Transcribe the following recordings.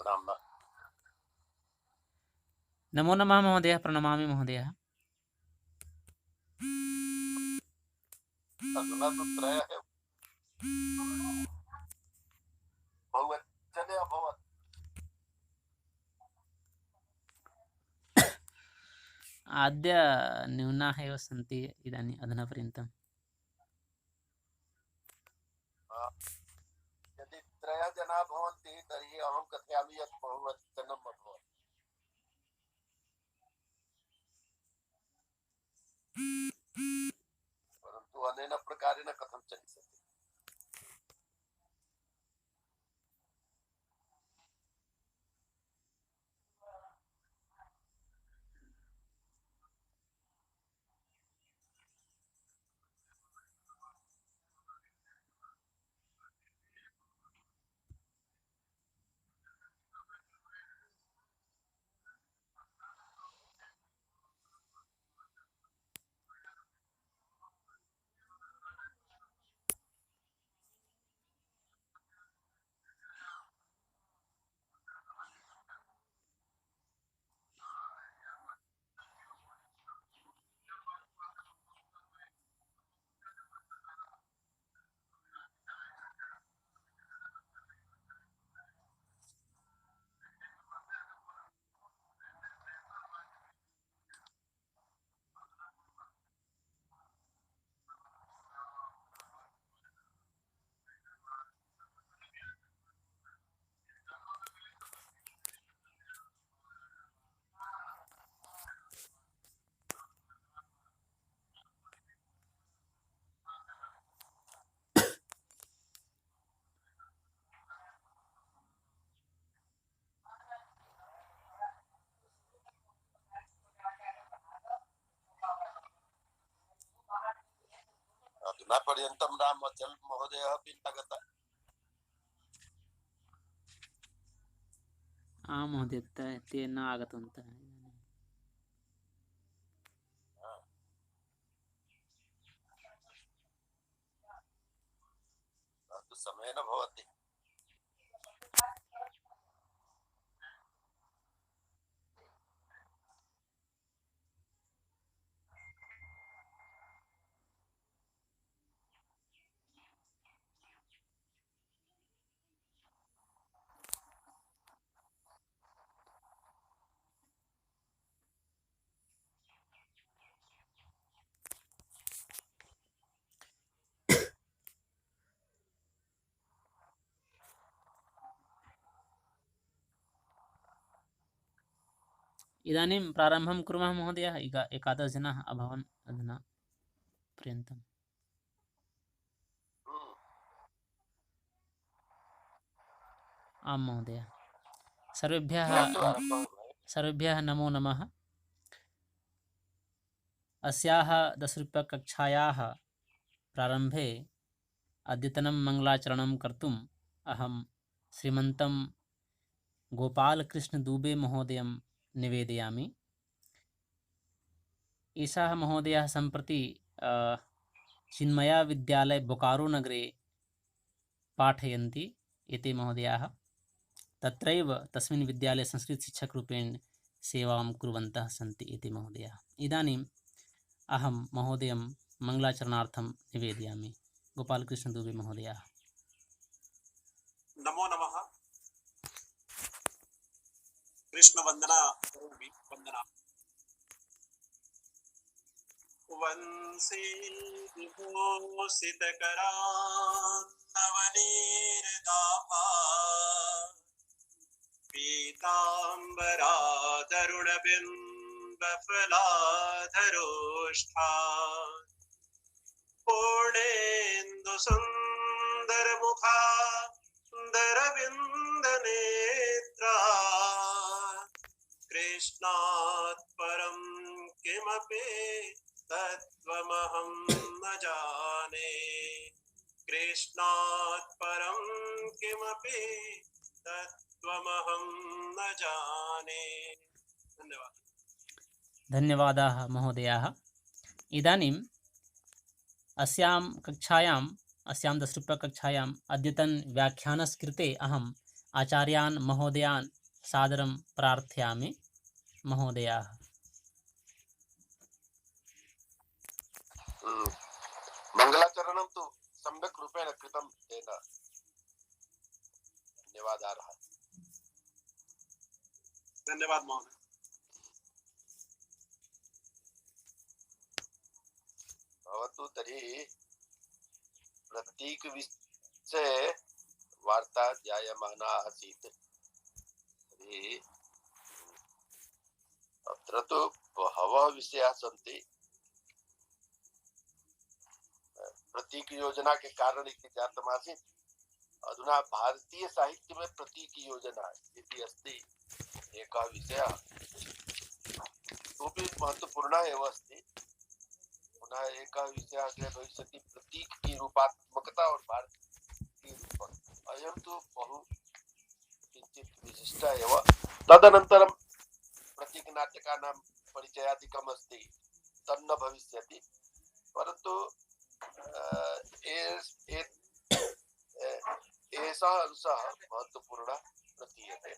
नाम्ना। नमो नमः महोदय, प्रणमामि महोदय। अधुना तु त्रयः बहुवचने अभवत्। अद्य न्यूनाः एव सन्ति इदानीम् अधुना पर्यन्तम्। यदि त्रयः जनाः भवन्ति तर्हि अहं कथयामि यत् बहुवचनम् अभवत्। परन्तु अनेन प्रकारेण कथं चलिष्यति? अधुना पर्यन्तं रामाचल महोदयः अपि न आगतः। आं महोदय, ते न आगतवन्तः। तु समयेन भवति। इदानीं प्रारम्भं कुर्मः महोदय। एकादश जनाः अभवन् अधुना पर्यन्तम्। आं महोदय, सर्वेभ्यः नमो नमः। अस्याः 10-रूप्यकक्षायाः प्रारम्भे अद्यतनं मङ्गलाचरणं कर्तुम् अहं श्रीमन्तं गोपालकृष्णदुबे महोदयं निवेदयामि। एषः महोदयः सम्प्रति चिन्मया विद्यालय बोकारो नगरे पाठयन्ति। एते महोदयाः तत्रैव तस्मिन् विद्यालये संस्कृतशिक्षकरूपेण सेवां कुर्वन्तः सन्ति एते महोदयाः। इदानीम् अहं महोदयं मङ्गलाचरणार्थं निवेदयामि। गोपालकृष्णदुबे महोदयाः। नमो नमः। कृष्णवन्दना करोमि। वन्दना। वंशी विभूषितकरान्नवनीरदाभा पीताम्बरादरुणबिम्बफलाधरोष्ठा पूर्णेन्दुसुन्दरमुखा दरविन्दनेत्रा कृष्णात् परं किमपि तत्त्वमहं न जाने। कृष्णात् परं किमपि तत्त्वमहं न जाने। धन्यवाद। धन्यवादाः महोदयाः। इदानीम् अस्यां 10-रूप्यकक्षायाम् अद्यतन व्याख्यानस्य कृते अहम् आचार्यान् महोदयान् सादरं प्रार्थयामि। महोदयाः। मंगलाचरणं तु सम्यक् रूपेण कृतं तेन। धन्यवादाः। धन्यवाद महोदय। भवतु तर्हि प्रतीकविषये वार्ता जायमाना आसीत्। तर्हि अत्र तु बहवः विषयाः सन्ति। प्रतीक योजना के कारण इति जातमासीत्। अधुना भारतीय साहित्य में प्रतीक योजना इति अस्ति एकः विषयः, तोपि महत्वपूर्णः एव अस्ति। पुनः एकः विषयः अग्रे भविष्यति, प्रतीक की रूपात्मकता और भारतीय रूपम्। अयं तु बहु किञ्चित् विशिष्टः एव। तदनन्तरं प्रतीकनाटकानां परिचयादिकम् अस्ति, तन्न भविष्यति। परन्तु एषः अंशः महत्वपूर्णः प्रतीयते।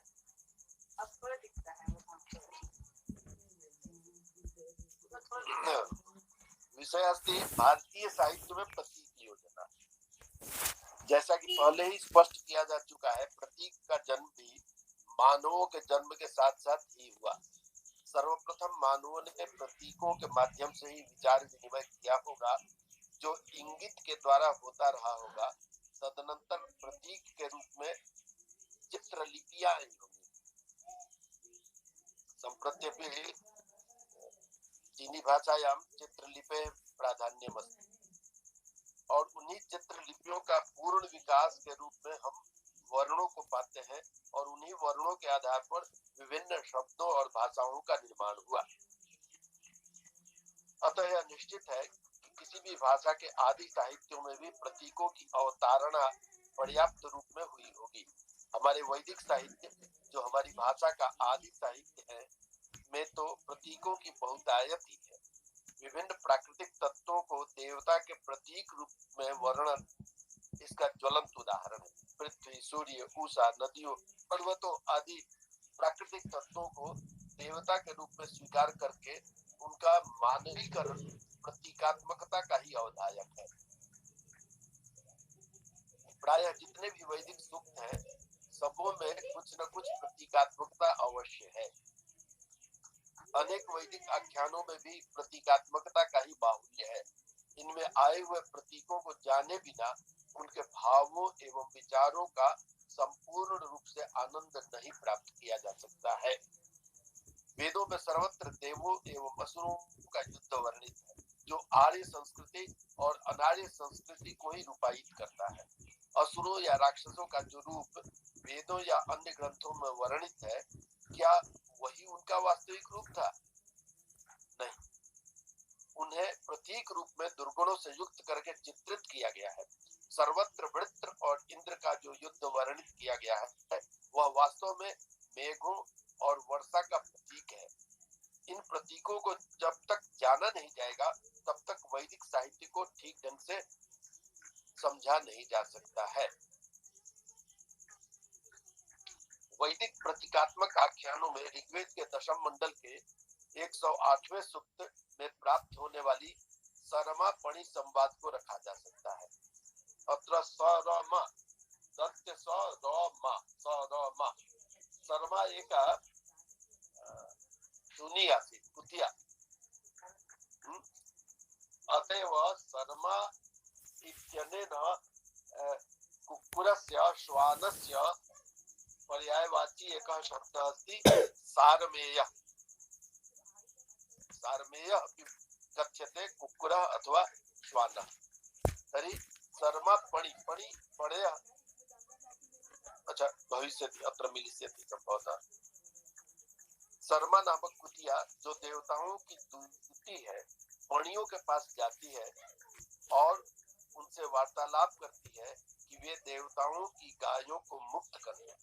विषय अस्ति भारतीय साहित्य में प्रतीक योजना। जैसा कि पहले ही स्पष्ट किया जा चुका है, प्रतीक का जन्म भी मानवों के जन्म के साथ साथ ही हुआ। सर्वप्रथम मानवों ने प्रतीकों के माध्यम से ही विचार विनिमय किया होगा, जो इंगित के द्वारा होता रहा होगा। तदनंतर प्रतीक के रूप में चित्रलिपियां आई होंगी। संप्रत्यपि चीनी भाषायां चित्रलिपे प्राधान्यमस्ति और उन्हीं चित्रलिपियों का पूर्ण विकास के रूप में हम वर्णों को पाते हैं और उन्हीं वर्णों के आधार पर विभिन्न शब्दों और भाषाओं का निर्माण हुआ। अतः यह निश्चित है कि किसी भी भाषा के आदि साहित्यों में भी प्रतीकों की अवतारणा पर्याप्त रूप में हुई होगी। हमारे वैदिक साहित्य, जो हमारी भाषा का आदि साहित्य है, में तो प्रतीकों की बहुतायत ही है। विभिन्न प्राकृतिक तत्वों को देवता के प्रतीक रूप में वर्णन इसका ज्वलंत उदाहरण है। पृथ्वी, सूर्य, उषा, नदियों, पर्वतों आदि प्राकृतिक तत्वों को देवता के रूप में स्वीकार करके उनका मानवीकरण प्रतीकात्मकता का ही अवधायक है। प्रायः जितने भी वैदिक सूक्त हैं, सबों में कुछ न कुछ प्रतीकात्मकता अवश्य है। अनेक वैदिक आख्यानों में भी प्रतीकात्मकता का ही बाहुल्य है। इनमें आए हुए प्रतीकों को जाने बिना उनके भावों एवं विचारों का संपूर्ण रूप से आनंद नहीं प्राप्त किया जा सकता है। वेदों में सर्वत्र देवों एवं असुरों का युद्ध वर्णित है, जो आर्य संस्कृति और अनार्य संस्कृति को ही रूपायित करता है। असुरों या राक्षसों का जो रूप वेदों या अन्य ग्रंथों में वर्णित है, क्या वही उनका वास्तविक रूप था? नहीं, उन्हें प्रतीक रूप में दुर्गुणों से युक्त करके चित्रित किया गया है। सर्वत्र वृत्र और इंद्र का जो युद्ध वर्णित किया गया है, वह वास्तव में मेघों और वर्षा का प्रतीक है। इन प्रतीकों को जब तक जाना नहीं जाएगा, तब तक वैदिक साहित्य को ठीक ढंग से समझा नहीं जा सकता है। वैदिक प्रतीकात्मक आख्यानों में ऋग्वेद के दशम मंडल के 108वें सूक्त में प्राप्त होने वाली सरमा पणि संवाद को रखा जा सकता है। अत्र सरमा दत्त सरमा एक सुनी आसीत् कुतिया। अतएव सरमा इत्यनेन कुक्कुरस्य श्वानस्य पर्यायवाची एकः शब्दः अस्ति सारमेयः। सारमेयः अपि कथ्यते कुक्कुरः अथवा श्वानः। तर्हि सरमा पणि पणयः अच्छा भविष्यति, अत्र मिलिष्यति संभवतः। सरमा नामक कुतिया जो देवताओं की दूती है, पणियों के पास जाती है और उनसे वार्तालाप करती है कि वे देवताओं की गायों को मुक्त करें।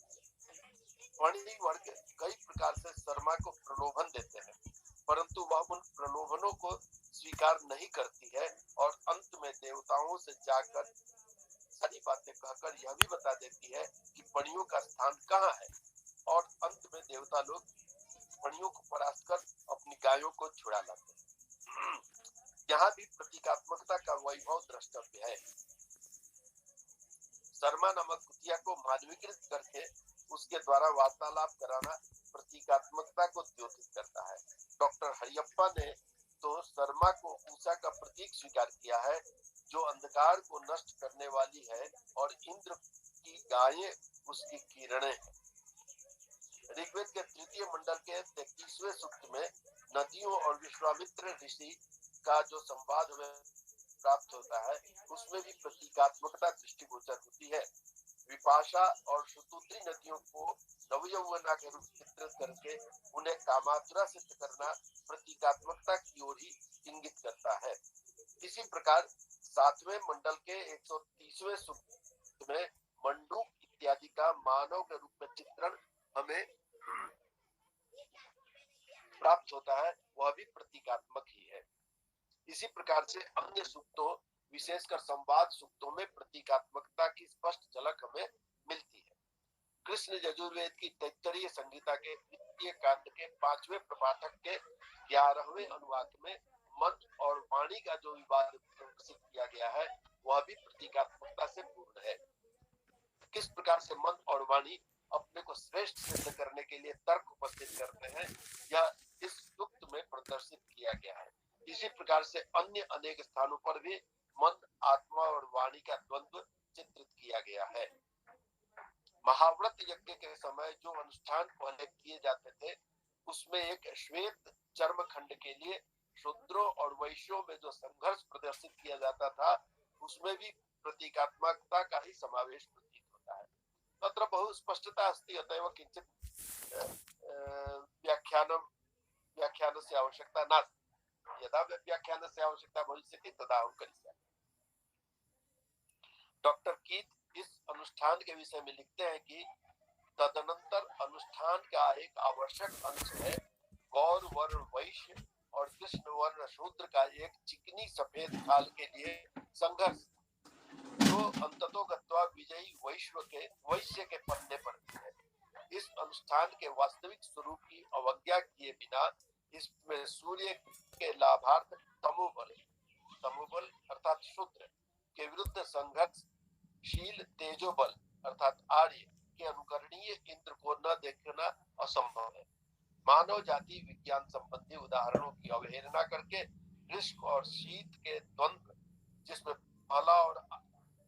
पणि वर्ग कई प्रकार से शर्मा को प्रलोभन देते हैं, परंतु वह उन प्रलोभनों को स्वीकार नहीं करती है और अंत में देवताओं से जाकर सारी बातें कहकर यह भी बता देती है कि पणियों का स्थान कहाँ है, और अंत में देवता लोग पणियों को परास्त कर अपनी गायों को छुड़ा लाते हैं। यहाँ भी प्रतीकात्मकता का वैभव द्रष्टव्य है। शर्मा नामक कुतिया को मानवीकृत करके उसके द्वारा वार्तालाप कराना प्रतीकात्मकता को द्योतित करता है। डॉक्टर हरियप्पा ने तो शर्मा को उषा का प्रतीक स्वीकार किया है, जो अंधकार को नष्ट करने वाली है, और इंद्र की गायें उसकी किरणें हैं। ऋग्वेद के तृतीय मंडल के 33वें सूक्त में नदियों और विश्वामित्र ऋषि का जो संवाद हमें प्राप्त होता है, उसमें भी प्रतीकात्मकता दृष्टिगोचर होती है। विपाशा और शतुद्री नदियों को नवयौवना के रूप चित्रित करके उन्हें कामातुरा सिद्ध करना प्रतीकात्मकता की ओर ही इंगित करता है। इसी प्रकार 7वें मंडल के 130वें सूक्त में मंडूक इत्यादि का मानव के रूप में चित्रण हमें प्राप्त होता है, वह भी प्रतीकात्मक ही है। इसी प्रकार से अन्य सूक्तों, विशेषकर संवाद सूक्तों में प्रतीकात्मकता की स्पष्ट झलक हमें मिलती है। कृष्ण यजुर्वेद की तैत्तरीय संहिता के द्वितीय कांड के 5वें प्रपाठक के 11वें अनुवाक में मन और वाणी का जो विवाद प्रदर्शित किया गया है, वह भी प्रतीकात्मकता से पूर्ण है। किस प्रकार से मन और वाणी अपने को श्रेष्ठ सिद्ध करने के लिए तर्क उपस्थित करते हैं, यह इस सूक्त में प्रदर्शित किया गया है। इसी प्रकार से अन्य अनेक स्थानों पर भी मन, आत्मा और वाणी का द्वंद्व चित्रित किया गया है। महाव्रत यज्ञ के समय जो अनुष्ठान पहले किए जाते थे, उसमें एक श्वेत चर्म खंड के लिए शूद्रों और वैश्यों में जो संघर्ष प्रदर्शित किया जाता था, उसमें भी प्रतीकात्मकता का ही समावेश प्रतीत होता है। तत्र बहु स्पष्टता अस्ति, अतएव किंचित व्याख्यानस्य आवश्यकता नास्ति। यदा व्याख्यानस्य आवश्यकता भविष्यति तदा अहं करिष्यामि। डॉक्टर कीथ इस अनुष्ठान के विषय में लिखते हैं कि तदनंतर अनुष्ठान का एक आवश्यक अंश है गौर वर्ण वैश्य और कृष्ण वर्ण शूद्र का एक चिकनी सफेद खाल के लिए संघर्ष, जो अंततोगत्वा विजयी वैश्य के पन्ने पर है। इस अनुष्ठान के वास्तविक स्वरूप की अवज्ञा किए बिना इसमें सूर्य के लाभार्थ तमोबल अर्थात शूद्र के विरुद्ध संघर्षशील तेजोबल अर्थात आर्य के अनुकरणीय इंद्र को न देखना असंभव है। मानव जाति विज्ञान संबंधी उदाहरणों की अवहेलना करके ग्रीष्म और शीत के द्वंद्व, जिसमें पहला और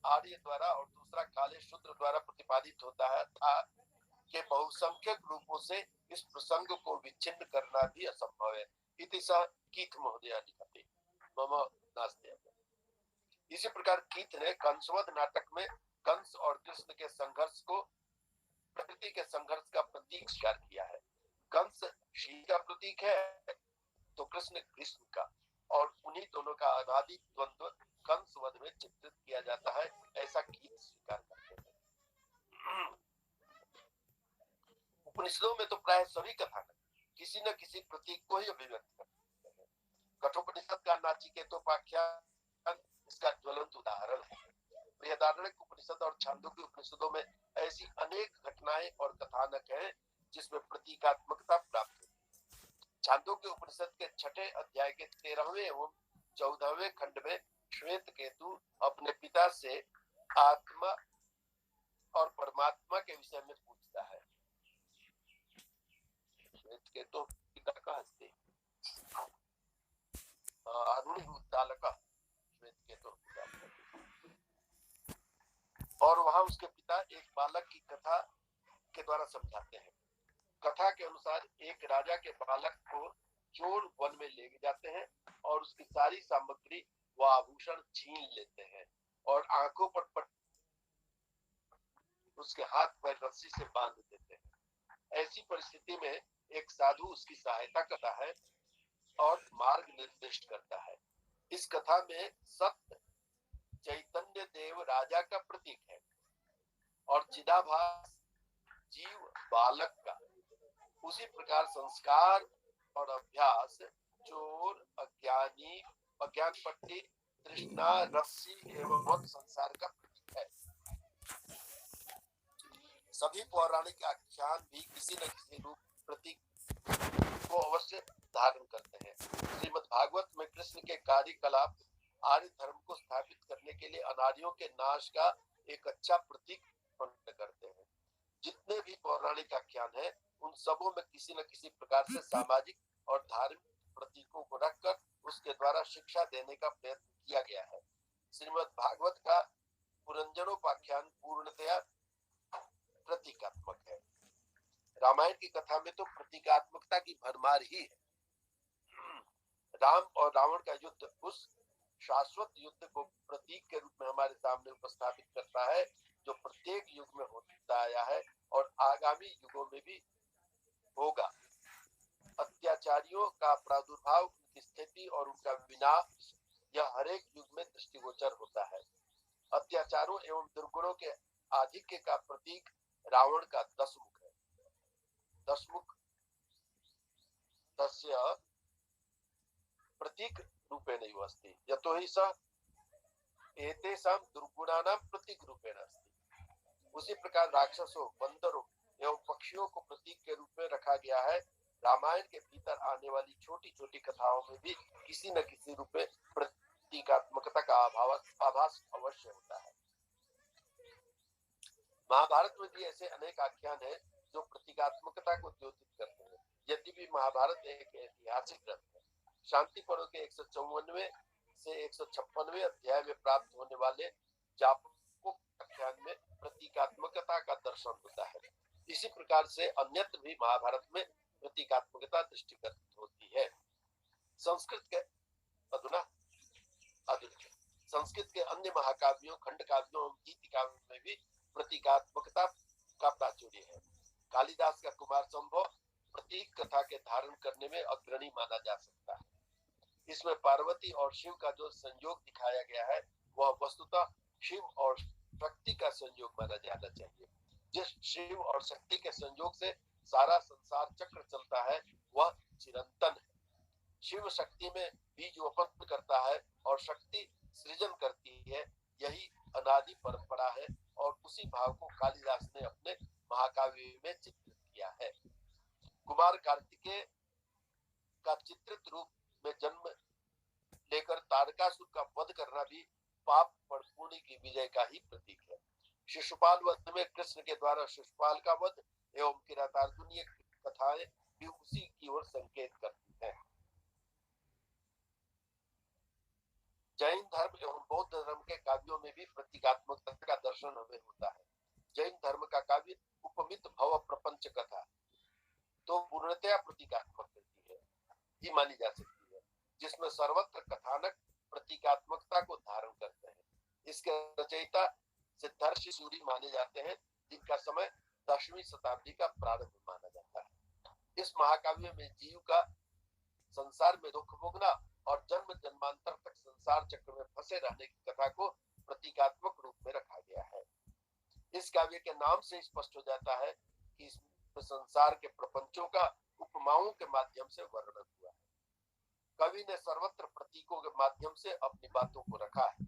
आर्य द्वारा और दूसरा काले शूद्र द्वारा प्रतिपादित होता है था, के बहुसंख्यक रूपों से इस प्रसंग को विच्छिन्न करना भी असंभव है। इति सः कीथ महोदय लिखते मम नास्ति। इसी प्रकार कीथ ने कंसवध नाटक में कंस और कृष्ण के संघर्ष को प्रकृति के संघर्ष का प्रतीक स्वीकार किया है। कंस शील का प्रतीक है तो कृष्ण ग्रीष्म का, और उन्हीं दोनों का अनादि द्वंद्व कंसवध में चित्रित किया जाता है, ऐसा कीथ स्वीकार करते हैं। उपनिषदों में तो प्राय सभी कथानक किसी न किसी प्रतीक को ही अभिव्यक्त करते हैं। कठोपनिषद का नाचिकेतोपाख्यान इसका ज्वलंत उदाहरण है। बृहदारण्यक उपनिषद और छांदोग्य उपनिषदों में ऐसी अनेक घटनाएं और कथानक हैं जिसमें प्रतीकात्मकता प्राप्त होती है। छांदोग्य उपनिषद के 6ठे अध्याय के 13वें एवं 14वें खंड में श्वेत केतु अपने पिता से आत्मा और परमात्मा के विषय में पूछता है। श्वेत केतु पिता का हस्ते श्वेत केतु, और वहां उसके पिता एक बालक की कथा के द्वारा समझाते हैं। कथा के अनुसार एक राजा के बालक को चोर वन में ले जाते हैं और उसकी सारी सामग्री व आभूषण छीन लेते हैं और आंखों पर उसके हाथ पैर रस्सी से बांध देते हैं। ऐसी परिस्थिति में एक साधु उसकी सहायता करता है और मार्ग निर्दिष्ट करता है। इस कथा में सत्य चैतन्य देव राजा का प्रतीक है और चिदाभास जीव बालक का। उसी प्रकार संस्कार और अभ्यास चोर, अज्ञानी, अज्ञान पट्टी, तृष्णा, रस्सी एवं संसार का प्रतीक है। सभी पौराणिक आख्यान भी किसी न किसी रूप प्रतीक को अवश्य धारण करते हैं। श्रीमद् भागवत में कृष्ण के कार्यकलाप आर्य धर्म को स्थापित करने के लिए अनार्यों के नाश का एक अच्छा प्रतीक प्रकट करते हैं। जितने भी पौराणिक आख्यान हैं, उन सबों में किसी न किसी प्रकार से सामाजिक और धार्मिक प्रतीकों को रखकर उसके द्वारा शिक्षा देने का प्रयत्न किया गया है। श्रीमद् भागवत का पुरंजनोपाख्यान पूर्णतया प्रतीकात्मक है। रामायण की कथा में तो प्रतीकात्मकता की भरमार ही है। राम और रावण का युद्ध उस शाश्वत युद्ध को प्रतीक के रूप में हमारे सामने उपस्थापित करता है, जो प्रत्येक युग में होता आया है और आगामी युगों में भी होगा। अत्याचारियों का प्रादुर्भाव, उनकी स्थिति और उनका विनाश यह हरेक युग में दृष्टिगोचर होता है। अत्याचारों एवं दुर्गुणों के आधिक्य का प्रतीक रावण का दशमुख है। दशमुख तस्य प्रतीक रूपेण अस्ति, यतो हि स एतेषां दुर्गुणानां प्रतीक रूपेण अस्ति। उसी प्रकार राक्षसों, बंदरों एवं पक्षियों को प्रतीक के रूप में रखा गया है। रामायण के भीतर आने वाली छोटी छोटी कथाओं में भी किसी न किसी रूप में प्रतीकात्मकता का आभास अवश्य होता है। महाभारत में भी ऐसे अनेक आख्यान हैं जो प्रतीकात्मकता को द्योतित करते हैं। यद्यपि महाभारत एक ऐतिहासिक ग्रंथ है, शांति पर्व के 154वें से 156वें अध्याय में प्राप्त होने वाले जापक आख्यान में प्रतीकात्मकता का दर्शन होता है। इसी प्रकार से अन्यत्र भी महाभारत में प्रतीकात्मकता दृष्टिगत होती है। संस्कृत के संस्कृत के अन्य महाकाव्यों, खंड काव्यों और गीति काव्यों में भी प्रतीकात्मकता का प्राचुर्य है। कालिदास का कुमार संभव प्रतीक कथा के धारण करने में अग्रणी माना जा सकता है। इसमें पार्वती और शिव का जो संयोग दिखाया गया है, वह वस्तुतः शिव और शक्ति का संयोग माना जाना चाहिए। जिस शिव और शक्ति के संयोग से सारा संसार चक्र चलता है, वह चिरंतन है। शिव शक्ति में बीज उत्पन्न करता है और शक्ति सृजन करती है। यही अनादि परंपरा है और उसी भाव को कालिदास ने अपने महाकाव्य में चित्रित किया है। कुमार कार्तिकेय का चित्रित रूप में जन्म लेकर तारकासुर का वध करना भी पाप पर पुण्य की विजय का ही प्रतीक है। शिशुपाल वध में कृष्ण के द्वारा शिशुपाल का वध एवं किरातार्जुनीय कथाएं भी उसी की ओर संकेत करती हैं। जैन धर्म एवं बौद्ध धर्म के काव्यों में भी प्रतीकात्मकता का दर्शन हमें होता है। जैन धर्म का काव्य उपमित भव प्रपंच कथा तो पूर्णतया प्रतीकात्मक है ही मानी जा सकती है, जिसमें सर्वत्र कथानक प्रतीकात्मकता को धारण करते हैं। इसके रचयिता सिद्धार्थ सूरी माने जाते हैं, जिनका समय 10वीं शताब्दी का प्रारंभ माना जाता है। इस महाकाव्य में जीव का संसार में दुख भोगना और जन्म जन्मांतर तक संसार चक्र में फंसे रहने की कथा को प्रतीकात्मक रूप में रखा गया है। इस काव्य के नाम से स्पष्ट हो जाता है कि इसमें संसार के प्रपंचों का उपमाओं के माध्यम से वर्णन हुआ है। कवि ने सर्वत्र प्रतीकों के माध्यम से अपनी बातों को रखा है।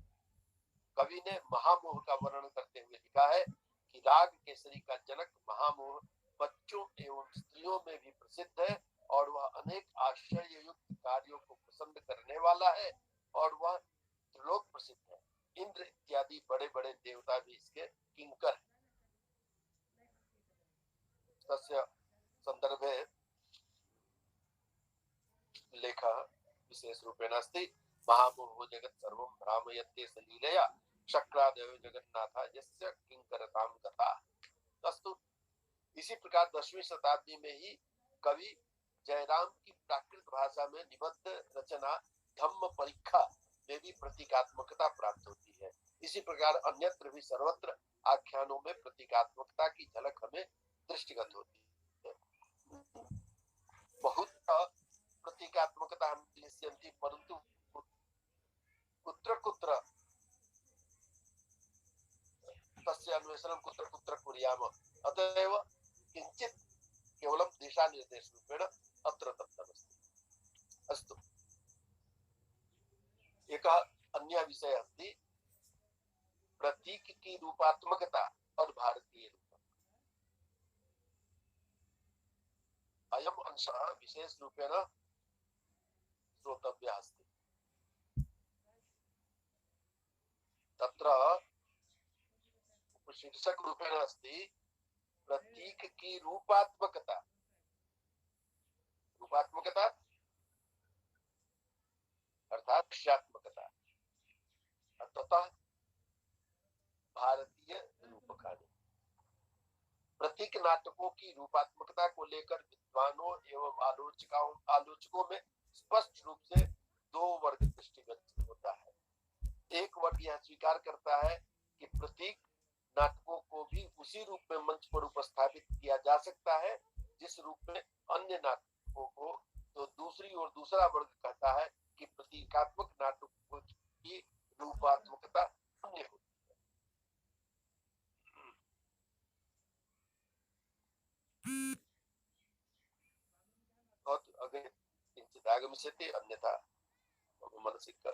कवि ने महामोह का वर्णन करते हुए लिखा है कि राग केसरी का जनक महामोह बच्चों एवं स्त्रियों में भी प्रसिद्ध है और वह अनेक आश्चर्ययुक्त कार्यों को पसंद करने वाला है और वह त्रिलोक प्रसिद्ध है। इंद्र इत्यादि बड़े बड़े देवता भी इसके किंकर हैं। तस्य संदर्भे लेखः विशेष रूपेण अस्ति महामोहो जगत् सर्वं भ्रामयते सलीलया शक्रादेव जगन्नाथा यस्य किंकरतां कथा। तस्तु इसी प्रकार 10वीं शताब्दी में ही कवि जयराम की प्राकृत भाषा में निबद्ध रचना धम्म परीक्षा में भी प्रतीकात्मकता प्राप्त होती है। इसी प्रकार अन्यत्र भी सर्वत्र आख्यानों में प्रतीकात्मकता की झलक हमें दृष्टिगत होती है। बहुत प्रतीकात्मकता हम दृश्यन्ति, परंतु कुत्र कुत्र तस्य अन्वेषणं कुत्र कुत्र कुर्याम, अतएव किंचित केवलं दिशा निर्देश रूपेण अत्र दत्तमस्ति। अस्तु, एक अन्य विषय अस्ति प्रतीक की रूपात्मकता और भारतीय रूपक। अयम अंशः विशेष रूपेण श्रोतव्यः अस्ति। तत्र शीर्षक रूपेण अस्ति प्रतीक की रूपात्मकता। रूपात्मकता अर्थात दृश्यात्मकता, तथा भारतीय रूपकानी। प्रतीक नाटकों की रूपात्मकता को लेकर विद्वानों एवं आलोचकों में स्पष्ट रूप से दो वर्ग दृष्टिगत होता है। एक वर्ग यह स्वीकार करता है कि प्रतीक नाटकों को भी उसी रूप में मंच पर उपस्थापित किया जा सकता है जिस रूप में अन्य नाटकों को, तो दूसरी ओर दूसरा वर्ग कहता है कि प्रतीकात्मक नाटकों की रूपात्मकता अन्य होती है। अग्रे किंचित् आगमिष्यति, अन्यथा मनसिक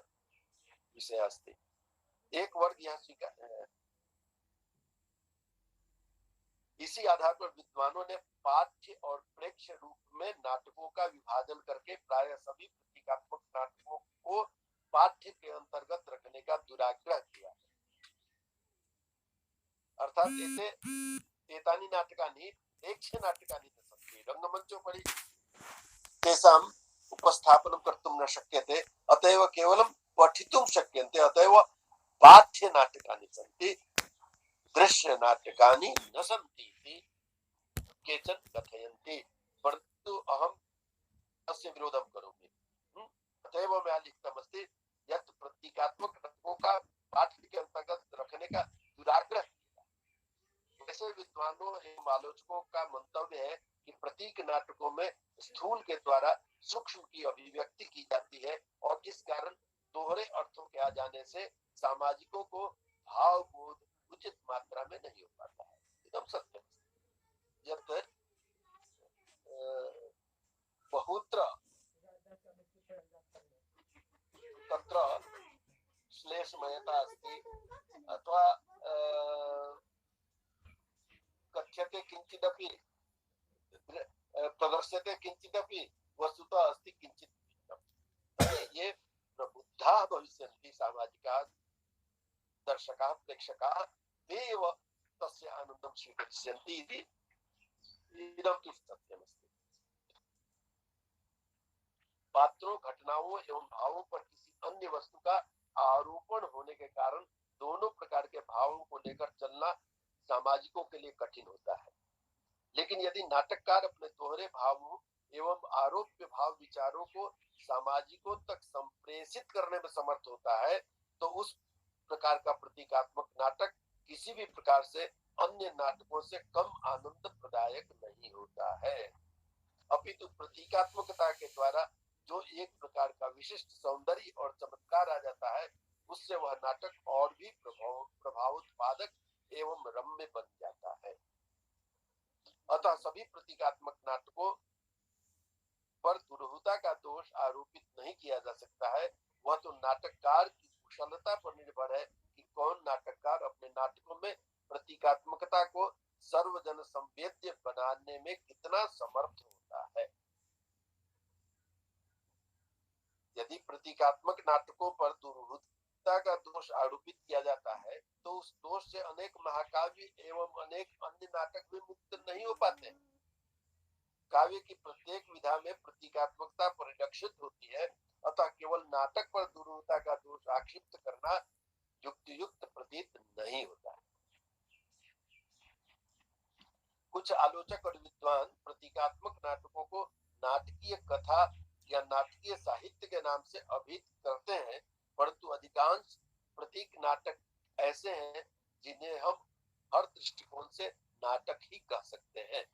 विषय अस्ति। एक वर्ग यह स्वीकार, इसी आधार पर विद्वानों ने पाठ्य और प्रेक्ष्य रूप में नाटकों का विभाजन करके प्रायः सभी प्रतीकात्मक नाटकों को पाठ्य के अंतर्गत रखने का दुराग्रह किया। अर्थात एतानि नाटकानि प्रेक्ष्य नाटकानि न सन्ति, रंगमंचोपरि तेषाम् उपस्थापनं कर्तुं न शक्यते, अतएव केवलं पठितुं शक्यन्ते, अतएव पाठ्य नाटकानि सन्ति, दृश्य नाटकानि न सन्ति इति केचन कथयन्ति, परन्तु अहं तस्य विरोधं करोमि। अतएव मैं लिखितमस्ति यत् प्रतीकात्मक नाटकों का पाठ्य के अंतर्गत रखने का दुराग्रह। ऐसे विद्वानों एवं आलोचकों का मंतव्य है कि प्रतीक नाटकों में स्थूल के द्वारा सूक्ष्म की अभिव्यक्ति की जाती है और इस कारण दोहरे अर्थों के आ जाने से सामाजिकों को भाव बोध उचित मात्रा में नहीं हो पाता है। एकदम सत्य। यत् बहुत्र तत्र श्लेषमयता अस्ति अथवा कथ्यते किंचिदपि प्रदर्श्यते किंचिदपि वस्तुतः अस्ति किंचित्। ये प्रबुद्धाः भविष्यन्ति सामाजिकाः दर्शकाः प्रेक्षकाः, ते एव तस्य आनन्दं स्वीकरिष्यन्ति इति इदं तु सत्यमस्ति। पात्रों, घटनाओं एवं भावों पर किसी अन्य वस्तु का आरोपण होने के कारण दोनों प्रकार के भावों को लेकर चलना सामाजिकों के लिए कठिन होता है। लेकिन यदि नाटककार अपने दोहरे भावों एवं आरोप्य भाव विचारों को सामाजिकों तक संप्रेषित करने में समर्थ होता है तो उस प्रकार का प्रतीकात्मक नाटक किसी भी प्रकार से अन्य नाटकों से कम आनंद प्रदायक नहीं होता है। अपितु प्रतीकात्मकता के द्वारा जो एक प्रकार का विशिष्ट सौंदर्य और चमत्कार आ जाता है, उससे वह नाटक और भी प्रभावोत्पादक एवं रम्य बन जाता है। अतः सभी प्रतीकात्मक नाटकों पर दुरूहता का दोष आरोपित नहीं किया जा सकता है। वह तो नाटककार की कुशलता पर निर्भर है कि कौन नाटककार अपने नाटकों में प्रतीकात्मकता को सर्वजन संवेद्य बनाने में कितना समर्थ होता है। यदि प्रतीकात्मक नाटकों पर दुरूहता का दोष आरोपित किया जाता है तो उस दोष से अनेक महाकाव्य एवं अनेक अन्य नाटक भी मुक्त नहीं हो पाते। काव्य की प्रत्येक विधा में प्रतीकात्मकता परिलक्षित होती है, अतः केवल नाटक पर दुरूहता का दोष आक्षिप्त करना युक्तियुक्त प्रतीत नहीं होता है। कुछ आलोचक और विद्वान प्रतीकात्मक नाटकों को नाटकीय कथा या नाटकीय साहित्य के नाम से अभिहित करते हैं, परंतु अधिकांश प्रतीक नाटक ऐसे हैं जिन्हें हम हर दृष्टिकोण से नाटक ही कह सकते हैं।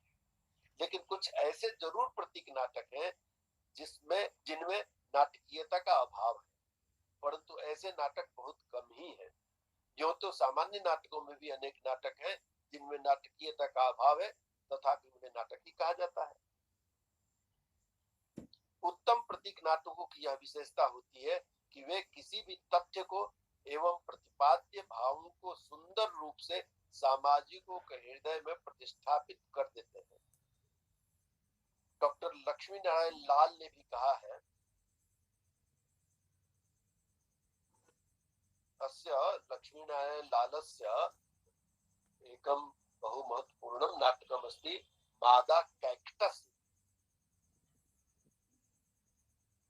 लेकिन कुछ ऐसे जरूर प्रतीक नाटक हैं जिनमें नाटकीयता का अभाव है, परंतु ऐसे नाटक बहुत कम ही है। यूं तो सामान्य नाटकों में भी अनेक नाटक हैं जिनमें नाटकीयता का अभाव है, तथापि उन्हें नाटक ही कहा जाता है। उत्तम प्रतीक नाटकों की यह विशेषता होती है कि वे किसी भी तथ्य को एवं प्रतिपाद्य भावों को सुंदर रूप से सामाजिकों के हृदय में प्रतिष्ठापित कर देते हैं। डॉक्टर लक्ष्मी नारायण लाल ने भी कहा है, अस्य लक्ष्मी नारायण लालस्य एकं बहु महत्वपूर्णं नाटकम् अस्ति, मादा कैक्टस।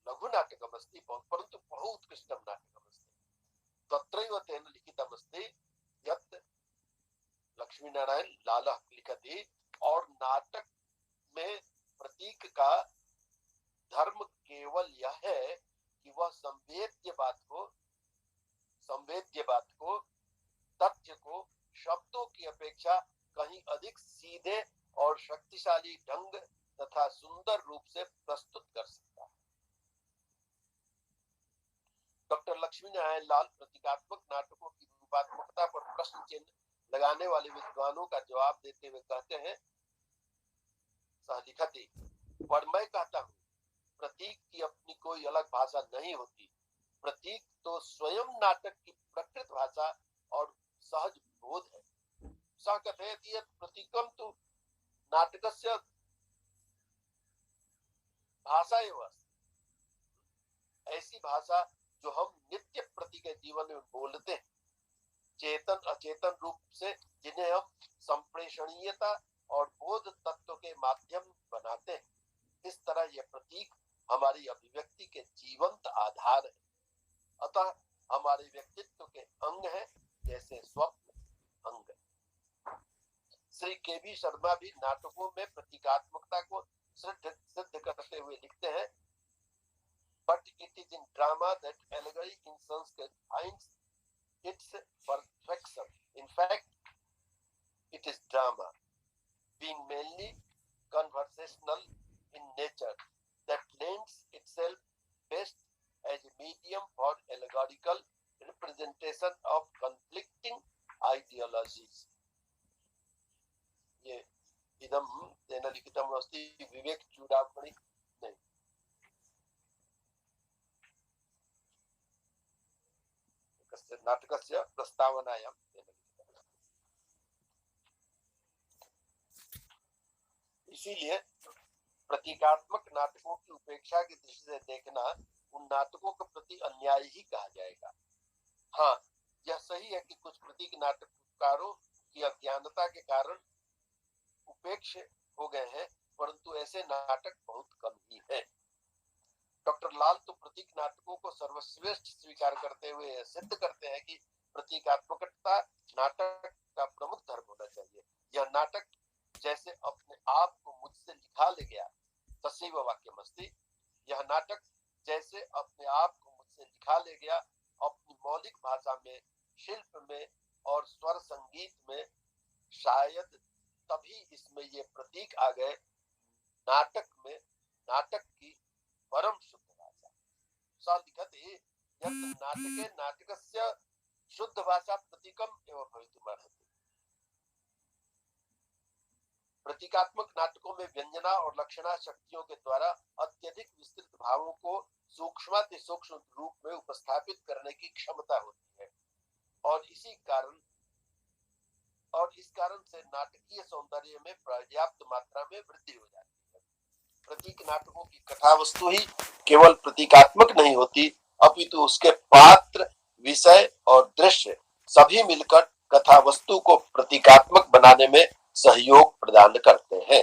लघु नाटकम् अस्ति, परन्तु बहु उत्कृष्टं नाटकम् अस्ति। तत्रैव तेन लिखितम् अस्ति यत् लक्ष्मी नारायण लालः लिखति, और नाटक में प्रतीक का धर्म केवल यह है कि वह संवेद्य बात को, तथ्य को शब्दों की अपेक्षा कहीं अधिक सीधे और शक्तिशाली ढंग तथा सुंदर रूप से प्रस्तुत कर सकता है। डॉक्टर लक्ष्मी नारायण लाल प्रतीकात्मक नाटकों की रूपात्मकता पर प्रश्न चिन्ह लगाने वाले विद्वानों का जवाब देते हुए कहते हैं, सहलिखति, और मैं कहता हूँ, प्रतीक की अपनी कोई अलग भाषा नहीं होती। प्रतीक तो स्वयं नाटक की प्रकृत भाषा और सहज बोध है। सः कथयति यत् प्रतीकं तु नाटकस्य भाषा एव अस्ति। ऐसी भाषा जो हम नित्य प्रति के जीवन में बोलते हैं, चेतन अचेतन रूप से, जिन्हें हम संप्रेषणीयता और बोध तत्व के माध्यम बनाते हैं। इस तरह यह प्रतीक हमारी अभिव्यक्ति के जीवंत आधार है, अतः हमारे व्यक्तित्व के अंग है, जैसे स्वप्न अंग। श्री के.बी. शर्मा भी नाटकों में प्रतीकात्मकता को सिद्ध करते हुए लिखते हैं, but it is in drama that allegory in Sanskrit finds its perfection. In fact, it is drama, being mainly conversational in nature, that lends itself best as a medium for allegorical representation of conflicting ideologies. ये इदं तेन लिखितम् अस्ति, विवेक चूडामणि नहीं, नाटकस्य प्रस्तावनायां तेन लिखितम्। इसीलिए प्रतीकात्मक नाटकों की उपेक्षा की दृष्टि से देखना उन नाटकों के प्रति अन्याय ही कहा जाएगा। हाँ, यह सही है कि कुछ प्रतीक नाटककारों की अज्ञानता के कारण उपेक्ष हो गए हैं, परंतु ऐसे नाटक बहुत कम ही हैं। डॉक्टर लाल तो प्रतीक नाटकों को सर्वश्रेष्ठ स्वीकार करते हुए सिद्ध करते हैं कि प्रतीकात्मकता नाटक का प्रमुख धर्म होना चाहिए। यह नाटक जैसे अपने आप को मुझसे लिखा ले गया, तस्यैव वाक्यमस्ति। यह नाटक जैसे अपने आप को मुझसे लिखा ले गया, अपनी मौलिक भाषा में, शिल्प में और स्वर संगीत में, शायद तभी इसमें ये प्रतीक आ गए। नाटक में नाटक की परम शुद्ध भाषा। सा लिखति यत् नाटके नाटकस्य शुद्ध भाषा प्रतीकम एवं भवितुमर्हति। प्रतीकात्मक नाटकों में व्यंजना और लक्षणा शक्तियों के द्वारा अत्यधिक विस्तृत भावों को सूक्ष्माति सूक्ष्म रूप में उपस्थापित करने की क्षमता होती है, और इस कारण से नाटकीय सौंदर्य में पर्याप्त मात्रा में वृद्धि हो जाती है। प्रतीक नाटकों की कथा वस्तु ही केवल प्रतीकात्मक नहीं होती, अपितु उसके पात्र, विषय और दृश्य सभी मिलकर कथा वस्तु को प्रतीकात्मक बनाने में सहयोग प्रदान करते हैं।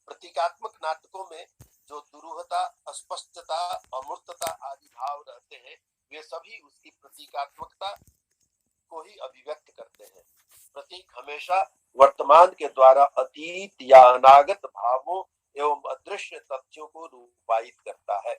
प्रतीकात्मक नाटकों में जो दुरूहता, अस्पष्टता, अमूर्तता आदि भाव रहते हैं, वे सभी उसकी प्रतीकात्मकता को ही अभिव्यक्त करते हैं। प्रतीक हमेशा वर्तमान के द्वारा अतीत या अनागत भावों एवं अदृश्य तथ्यों को रूपायित करता है।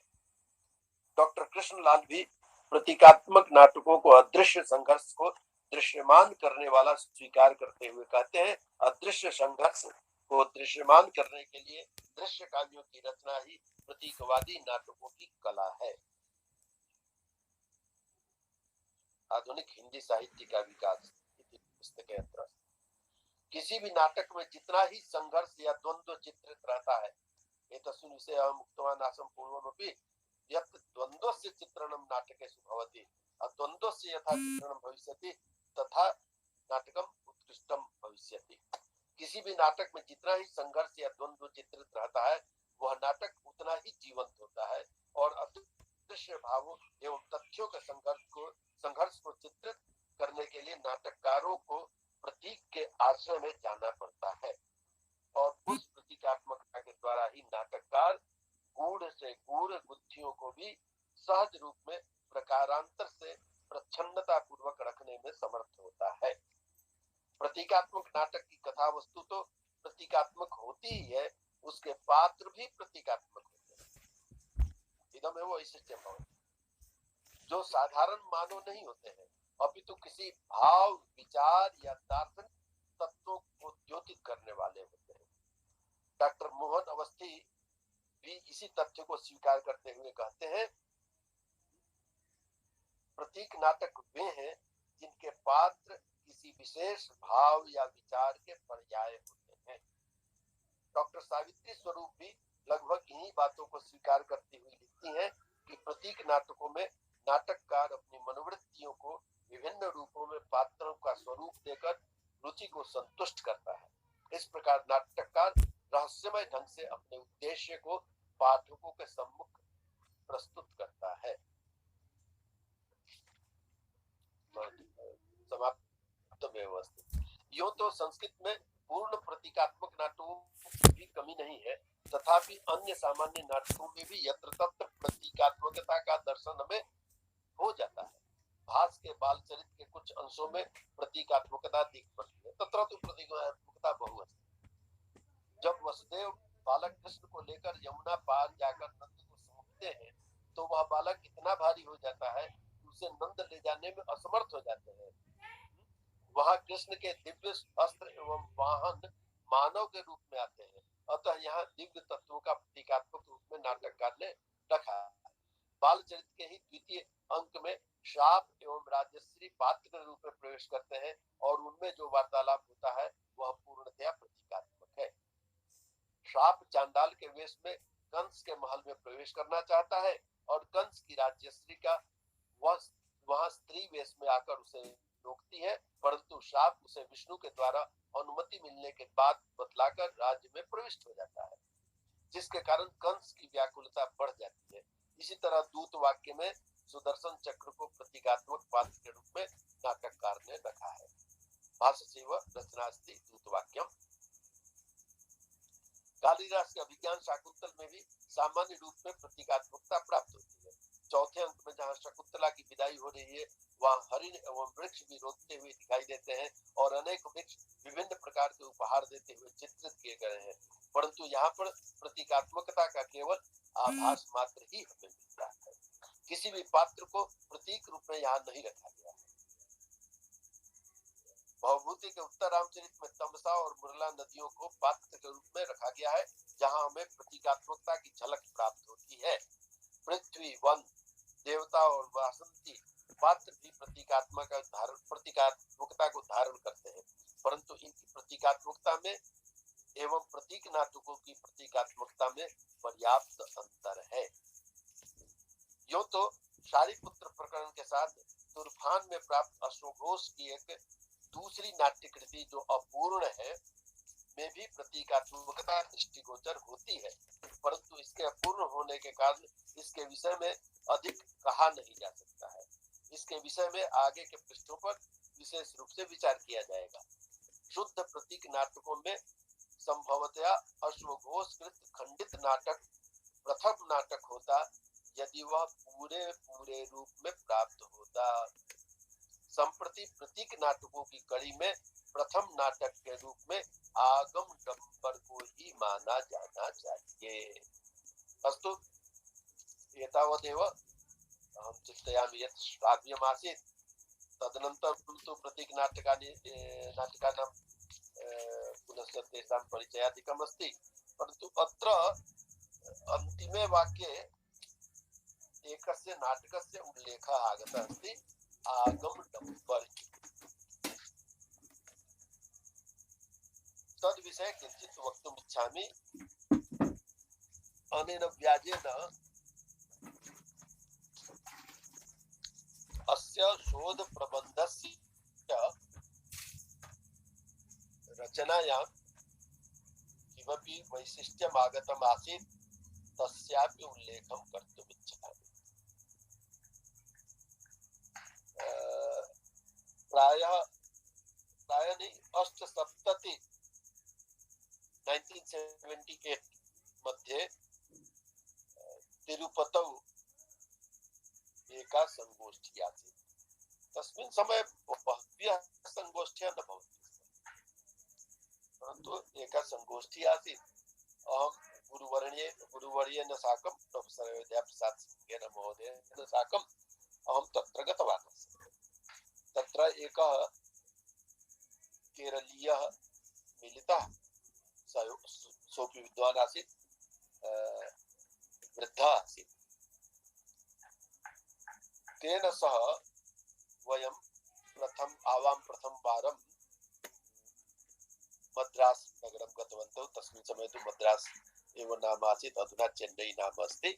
डॉक्टर कृष्णलाल भी प्रतीकात्मक नाटकों को अदृश्य संघर्ष को दृश्यमान करने वाला स्वीकार करते हुए कहते हैं, अदृश्य संघर्ष को दृश्यमान करने के लिए दृश्य काव्यों की रचना ही प्रतीकवादी नाटकों की कला है। आधुनिक हिंदी साहित्य का विकास पुस्तक है। किसी भी नाटक में जितना ही संघर्ष या द्वंद्व चित्रित रहता है, एतस्मिन् विषये अहम् उक्तवान् आसम् पूर्वमपि यत् द्वन्द्वस्य चित्रणं नाटकेषु भवति, द्वन्द्वस्य यथा चित्रणं भविष्यति तथा नाटकम् उत्कृष्टं भविष्यति। किसी भी नाटक में जितना ही संघर्ष या द्वंद्व चित्रित रहता है, वह नाटक उतना ही जीवंत होता है और अदृश्य भावों एवं तथ्यों के संघर्ष को चित्रित करने के लिए नाटककारों को प्रतीक के आश्रय में जाना पड़ता है और उस प्रतीकात्मकता के द्वारा ही नाटककार गूढ़ से गूढ़ बुद्धियों को भी सहज रूप में प्रकारांतर से प्रच्छन्नता पूर्वक रखने में समर्थ होता है। प्रतीकात्मक नाटक की कथा वस्तु तो प्रतीकात्मक होती ही है, उसके पात्र भी प्रतीकात्मक होते हैं। इदम एवं वैशिष्ट्यम भवति, जो साधारण मानव नहीं होते हैं अपितु किसी भाव, विचार या दार्शनिक तत्वों को द्योतित करने वाले होते हैं। डॉक्टर मोहन अवस्थी भी इसी तथ्य को स्वीकार करते हुए कहते हैं, प्रतीक नाटक वे हैं जिनके पात्र किसी विशेष भाव या विचार के पर्याय होते हैं। डॉक्टर सावित्री स्वरूप भी लगभग इन्हीं बातों को स्वीकार करती हुई लिखती हैं कि प्रतीक नाटकों में नाटककार अपनी मनोवृत्तियों को विभिन्न रूपों में पात्रों का स्वरूप देकर रुचि को संतुष्ट करता है। इस प्रकार नाटककार रहस्यमय ढंग से अपने उद्देश्य को पाठकों के सम्मुख प्रस्तुत करता है। समाप्त व्यवस्थित। यूं तो संस्कृत में पूर्ण प्रतीकात्मक नाटकों की भी कमी नहीं है, तथापि अन्य सामान्य नाटकों में भी यत्र तत्र प्रतीकात्मकता का दर्शन हमें हो जाता है। भास के बाल चरित के कुछ अंशों में प्रतीकात्मकता दिख पड़ती है, तत्र तो प्रतीकात्मकता बहुवचन। जब वसुदेव बालक कृष्ण को लेकर यमुना पार जाकर नंद को सौंपते हैं, तो वह बालक इतना भारी हो जाता है कि उसे नंद ले जाने में असमर्थ हो जाते हैं। वहां कृष्ण के दिव्य अस्त्र एवं वाहन मानव के रूप में आते हैं, अतः यहाँ दिव्य तत्वों का प्रतीकात्मक रूप में नाटककार ने रखा है। बाल चरित के ही द्वितीय अंक में श्राप एवं राजश्री पात्र के रूप में प्रवेश करते हैं और उनमें जो वार्तालाप होता है वह पूर्णतया प्रतीकात्मक है। श्राप चांडाल के वेश में कंस के महल में प्रवेश करना चाहता है और कंस की राजश्री का वह स्त्री वेश में आकर उसे रोकती है, परंतु श्राप उसे विष्णु के द्वारा अनुमति मिलने के बाद बतलाकर राज्य में प्रविष्ट हो जाता है, जिसके कारण कंस की व्याकुलता बढ़ जाती है। इसी तरह दूत वाक्य में सुदर्शन चक्र को प्रतीकात्मक पात्र के रूप में नाटककार ने रखा है। भाष्य व रचनास्ति दूत वाक्यम। कालिदास के अभिज्ञान शाकुंतल में भी सामान्य रूप में प्रतीकात्मकता प्राप्त होती है। चौथे अंक में जहाँ शकुंतला की विदाई हो रही है, वहाँ हरिण एवं वृक्ष भी रोकते हुए दिखाई देते हैं और अनेक वृक्ष विभिन्न प्रकार के उपहार देते हुए चित्रित किए गए हैं, परंतु यहाँ पर प्रतीकात्मकता का केवल आभास मात्र ही हमें मिलता है। किसी भी पात्र को प्रतीक रूप में यहाँ नहीं रखा गया है। भवभूति के उत्तर रामचरित में तमसा और मुरला नदियों को पात्र के रूप में रखा गया है, जहाँ हमें प्रतीकात्मकता की झलक प्राप्त होती है। पृथ्वी, वन, देवता और वासंती पात्र भी प्रतीकात्मकता को धारण करते हैं, परंतु इनकी प्रतीकात्मकता में एवं प्रतीक नाटकों की प्रतीकात्मकता में पर्याप्त अंतर है। यूं तो शारिपुत्र प्रकरण के साथ तूफान में प्राप्त अश्वघोष की एक दूसरी नाट्य कृति जो अपूर्ण है में भी प्रतीकात्मकता दृष्टिगोचर होती है, परंतु इसके अपूर्ण होने के कारण इसके विषय में अधिक कहा नहीं जा सकता है। इसके विषय में आगे के पृष्ठों पर विशेष रूप से विचार किया जाएगा। शुद्ध प्रतीक नाटकों में संभवतया अश्वघोष कृत खंडित नाटक प्रथम नाटक होता, यदि वह पूरे रूप में प्राप्त होता। संप्रति प्रतीक नाटकों की कड़ी में प्रथम नाटक के रूप में आगम डंबर को ही माना जाना चाहिए। अस्तु एतावदेव अहं चिन्तयामि यत् श्राव्यमासीत्। तदनन्तरं तु प्रतीक नाटकानां पुनश्च तेषां परिचयादिकम् अस्ति, परन्तु अत्र अन्तिमे वाक्ये एकस्य नाटकस्य उल्लेखः आगतः अस्ति, आगम डंबर। तद् विषये किञ्चित् वक्तुम् इच्छामि। अनेन व्याजेन अस्य शोध प्रबन्धस्य रचनायां किमपि वैशिष्ट्यम् आगतम् आसीत् तस्यापि उल्लेखं कर्तुम् इच्छामि। प्रायः नहीं 1978 मध्ये तिरुपतौ एका संगोष्ठी आसीत्। तस्मिन् समये बह्व्यः संगोष्ठ्यः न भवन्ति, परन्तु एका संगोष्ठी आसीत्। अहं गुरुवर्येण साकं प्रोफेसर् विद्याप्रसाद सिंहेन महोदयेन साकं अहं तत्र गतवान् आसम्। तत्र एकः केरलीयः मिलितः, सोऽपि विद्वान् आसीत्, वृद्धः आसीत्। तेन सह वयं प्रथमवारं मद्रास् नगरं गतवन्तौ। तस्मिन् समये तु मद्रास् एव नाम आसीत्, अधुना चेन्नै नाम अस्ति।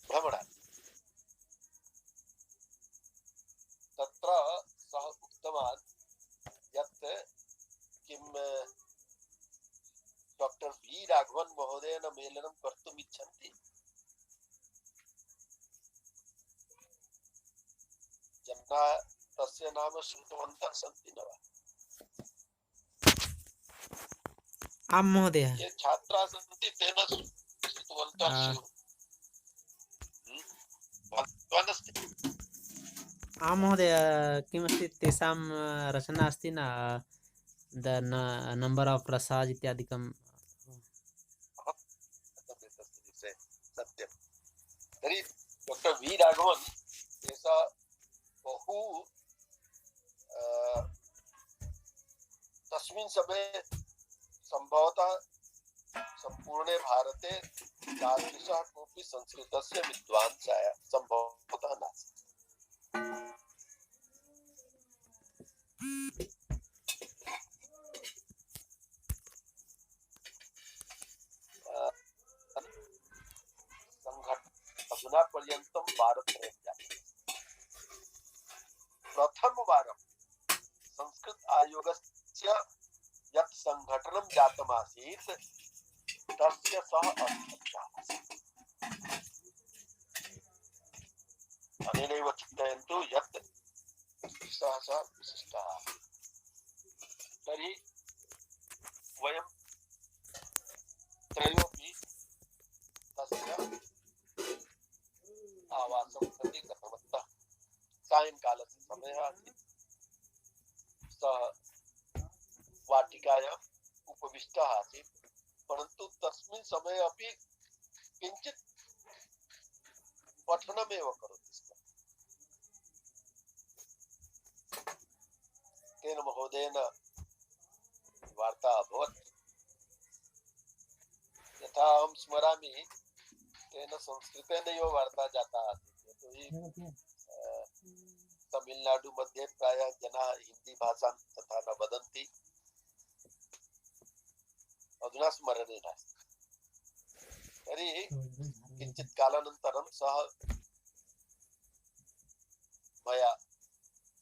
भ्रमणार्थं तत्र सः उक्तवान् यत् किं डॉक्टर वी राघवन महोदयेन मेलनं कर्तुम् इच्छन्ति। जनाः तस्य नाम श्रुतवन्तः सन्ति न वा? आं महोदय। ये छात्राः सन्ति तेन श्रुतवन्तः स्युः। भवान् अस्ति? आं महोदय, किमस्ति तेषां रचना अस्ति न, द नंबर ऑफ रसाज इत्यादिकं। सत्यं। तर्हि डॉक्टर वी राघवन एषः बहु तस्मिन् समये संभवतः संपूर्णे भारते तादृशः कोऽपि संस्कृतस्य विद्वांसः संभवतः नास्ति। अधुना पर्यन्तं भारतत्रयं जातम्। प्रथमवारं संस्कृत आयोगस्य यत् संघटनं जातमासीत् तस्य सः अध्यक्षः आसीत्। अनेनैव चिन्तयन्तु यत् सः विशिष्टः आसीत्। तर्हि वयं त्रयोऽपि तस्य आवासं प्रति गतवन्तः। सायंकालस्य समयः आसीत्। सः वाटिकायाम् उपविष्टः आसीत्, परन्तु तस्मिन् समये अपि किञ्चित् पठनमेव करोति स्म। तेन महोदयेन वार्ता अभवत्। यथा अहं स्मरामि, तेन संस्कृतेन एव वार्ता जाता आसीत्। यतोहि तमिलनाडु मध्ये प्रायः जनाः हिंदी भाषां तथा न वदन्ति। अधुना स्मरणे नास्ति। तर्हि किञ्चित् कालानन्तरं सः मया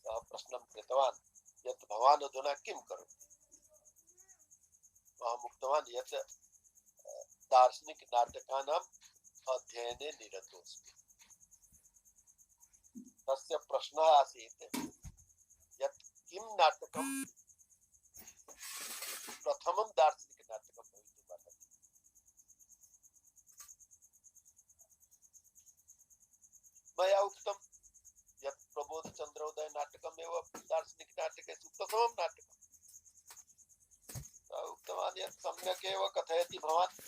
सः प्रश्नं कृतवान् यत् भवान् अधुना किं करोति? अहम् उक्तवान् यत् दार्शनिकनाटकानाम् अध्ययने निरतोऽस्मि। तस्य प्रश्नः आसीत् यत् किं नाटकं प्रथमं दार्शनिकनाटकं भवितुमर्हति। मया उक्तं यत् प्रबोधचन्द्रोदय नाटकमेव दार्शनिकनाटकेषु प्रथमं नाटकम्। सः उक्तवान् यत् सम्यक् एव कथयति भवान्,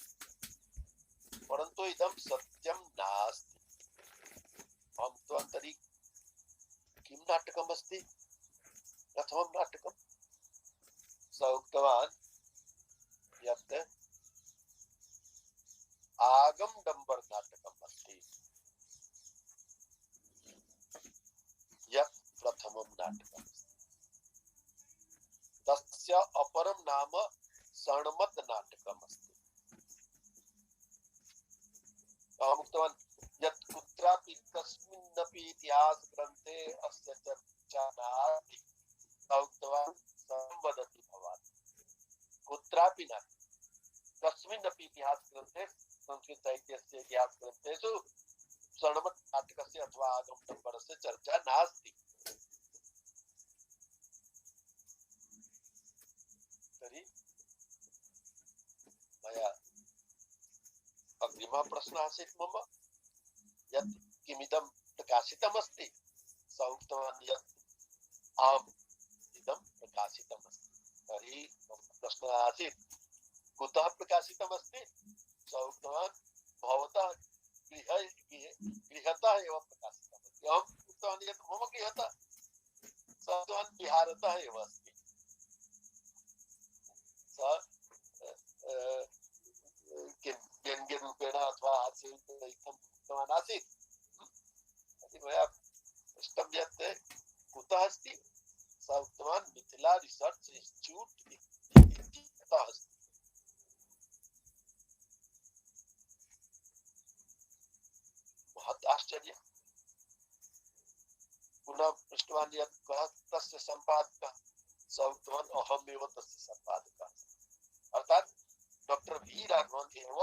परन्तु इदं सत्यं नास्ति। अहम् उक्तवान् तर्हि किं नाटकम् अस्ति प्रथमं नाटकम्? सः उक्तवान् यत् आगमडम्बर नाटकम् अस्ति, यत् प्रथमं नाटकम् अस्ति। तस्य अपरं नाम शरणमत नाटकम् अस्ति। अहम् उक्तवान् यत् कुत्रापि कस्मिन्नपि इतिहासग्रन्थे अस्य चर्चा नास्ति। सः उक्तवान् वदति भवान्। कुत्रापि न कस्मिन्नपि इतिहासग्रन्थे संस्कृतसाहित्यस्य इतिहासग्रन्थेषु स्वर्णमठनाटकस्य अथवा आगमडम्बरस्य चर्चा नास्ति। तर्हि मया अग्रिमः प्रश्नः आसीत् मम यत् किमिदं प्रकाशितमस्ति, सः उक्तवान् यत् आम् इदं प्रकाशितमस्ति। तर्हि मम प्रश्नः आसीत् कुतः प्रकाशितमस्ति, सः उक्तवान् भवतः गृहतः एव प्रकाशितमस्ति। अहम् उक्तवान् यत् मम गृहतः, सः उक्तवान् बिहारतः एव अस्ति। सः व्यङ्ग्यरूपेण अथवा हास्यरूपेण इत्थम् उक्तवान् आसीत्। मया पृष्टं यत् कुतः अस्ति, सः उक्तवान् मिथिला रिसर्च् इन्स्टिट्यूट् इत्यतः अस्ति। महत् आश्चर्यम्। पुनः पृष्टवान् यत् कः तस्य सम्पादकः, सः उक्तवान् अहमेव तस्य सम्पादकः। अर्थात् डॉक्टर वी राघवन एव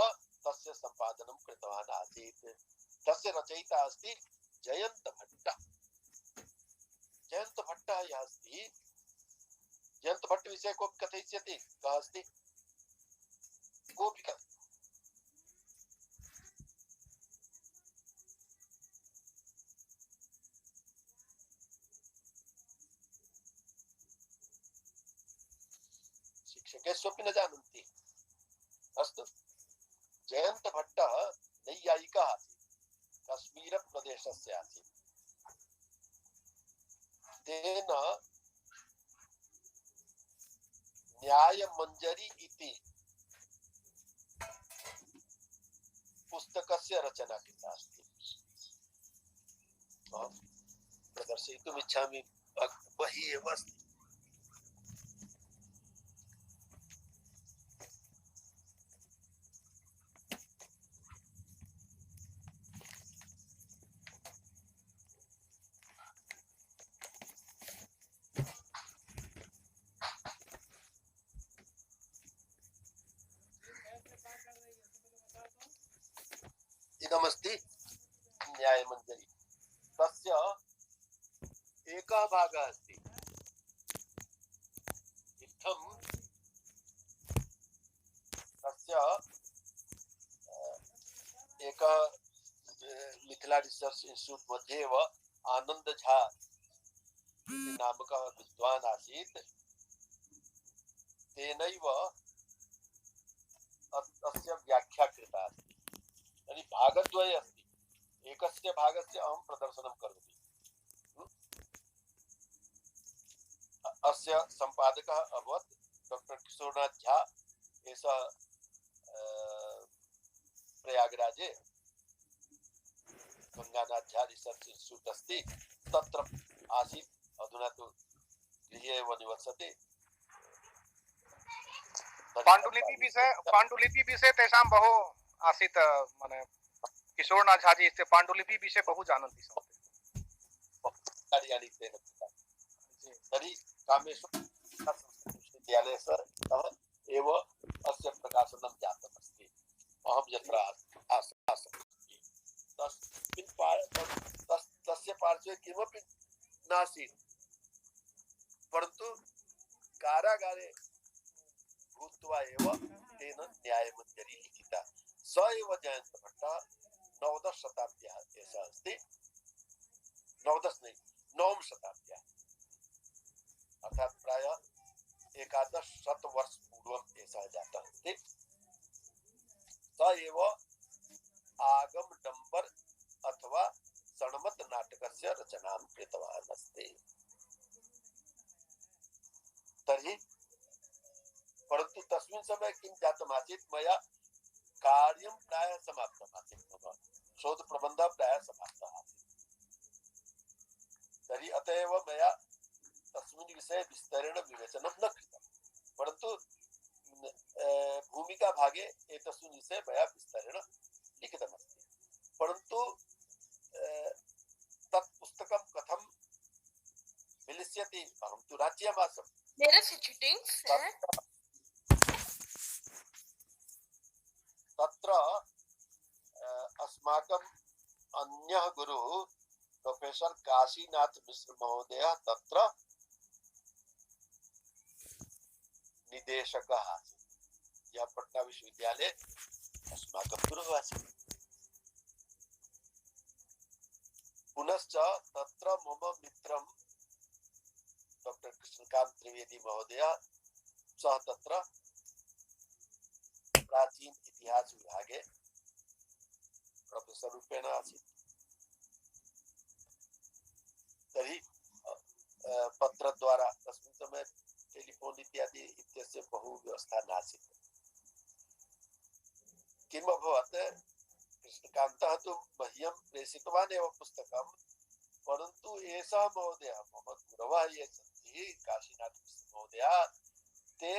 तस्य सम्पादनं कृतवान् आसीत्। तस्य रचयिता अस्ति जयंत भट्ट। जयंत भट्ट यः अस्ति, जयंत भट्ट विषये कोऽपि कथयिष्यति? कः अस्ति? कोऽपि शिक्षकेष्वपि न जानन्ति। अस्तु, जयंत भट्ट नैयायिकः आसीत्, कश्मीर प्रदेशस्य आसीत्। तेन न्यायमञ्जरी इति पुस्तकस्य रचना कृता अस्ति। प्रदर्शयितुम् इच्छामि, बहिः एव अस्ति। इदमस्ति न्यायमञ्जरी। तस्य एकः भागः अस्ति। इत्थं तस्य एकः मिथिला रिसर्च इंस्टिट्यूट मध्ये एव आनंद झा इति नामकः विद्वान् आसीत्। तेनैव अस्य व्याख्या कृता अस्ति। तर्हि भागद्वये अस्ति। एकस्य भागस्य अहं प्रदर्शनं करोमि। अस्य सम्पादकः अभवत् डॉक्टर किशोरनाथ झा। एषः प्रयागराजे गंगानाथ झा रिसर्च इंस्टिट्यूट अस्ति, तत्र आसीत्। अधुना तु गृहे एव निवसति। पाण्डुलिपि विषये तेषां बहु आसीत्। माने किशोरनाथ झा जी इति पाण्डुलिपि विषये बहु जानन्ति सन्ति। कार्याणि तेन कृतानि। तर्हि कामेश्वर विश्वविद्यालयस्य एव अस्य प्रकाशनं जातमस्ति। अहं यत्र आसम् तस्य पार्श्वे किमपि नासीत्, परन्तु कारागारे भूत्वा एव तेन न्यायमञ्जरी लिखिता। स एव जयंत भट्टः नवदश शताब्द्याः एषः अस्ति। नवम शताब्द्याः, अर्थात् प्रायः 1100 वर्ष पूर्वम् एषः जातः अस्ति। स एव आगमडम्बर अथवा सणमत नाटकस्य रचनां कृतवान् अस्ति। तर्हि परन्तु तस्मिन् समये किं जातमासीत्, मया कार्यं प्रायः समाप्तमासीत्। मम शोधप्रबन्धः प्रायः समाप्तः आसीत्। तर्हि अतः एव मया तस्मिन् विषये विस्तरेण विवेचनं न कृतं, परन्तु भूमिका भागे एतस्मिन् विषये मया विस्तरेण लिखितमस्ति। परन्तु तत् पुस्तकं कथं मिलिष्यति, अहं तु राज्यम् आसम्। तत्र अस्माकं अन्यः गुरुः प्रोफेसर काशीनाथ मिश्र महोदयः तत्र निदेशकः आसीत्। यः पटना विश्वविद्यालये अस्माकं गुरुः आसीत्। पुनश्च तत्र मम मित्रं डॉक्टर कृष्णकांत त्रिवेदी महोदय सः तत्र प्राचीन इतिहास विभागे प्रोफेसर रूपेण आसीत्। तर्हि पत्रद्वारा तस्मिन् समये टेलिफोन इत्यादि इत्यस्य बहु व्यवस्था नासीत्। किम् अभवत्, कृष्णकान्तः तु मह्यं प्रेषितवान् एव पुस्तकं, परन्तु एषः महोदयः मम गुरवः ये सन्ति काशीनाथ महोदयः ते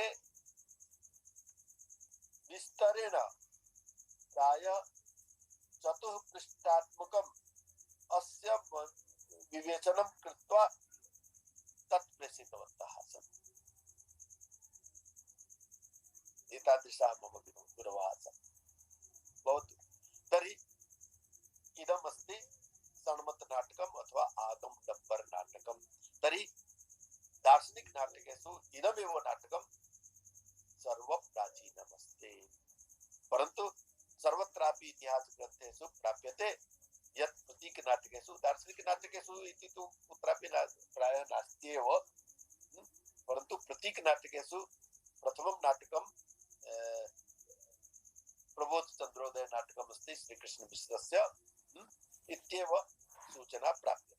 विस्तरेण प्राय 4 पृष्ठात्मकम् अस्य विवेचनं कृत्वा तत् प्रेषितवन्तः सन्ति। एतादृशाः मम गुरवः सन्ति। भवतु तर्हि इदमस्ति षण्मत नाटकम् अथवा आगम डम्बर नाटकम्। तर्हि दार्शनिक नाटकेषु इदमेव नाटकं सर्वप्राचीनमस्ति, परन्तु सर्वत्रापि इतिहासग्रन्थेषु प्राप्यते यत् प्रतीक नाटकेषु दार्शनिक नाटकेषु इति तु कुत्रापि प्रायः नास्ति एव, परन्तु प्रतीक नाटकेषु प्रथमं नाटकं प्रबोध चंद्रोदय नाटकम् अस्ति श्रीकृष्ण मिश्रस्य इत्येव सूचना प्राप्यते।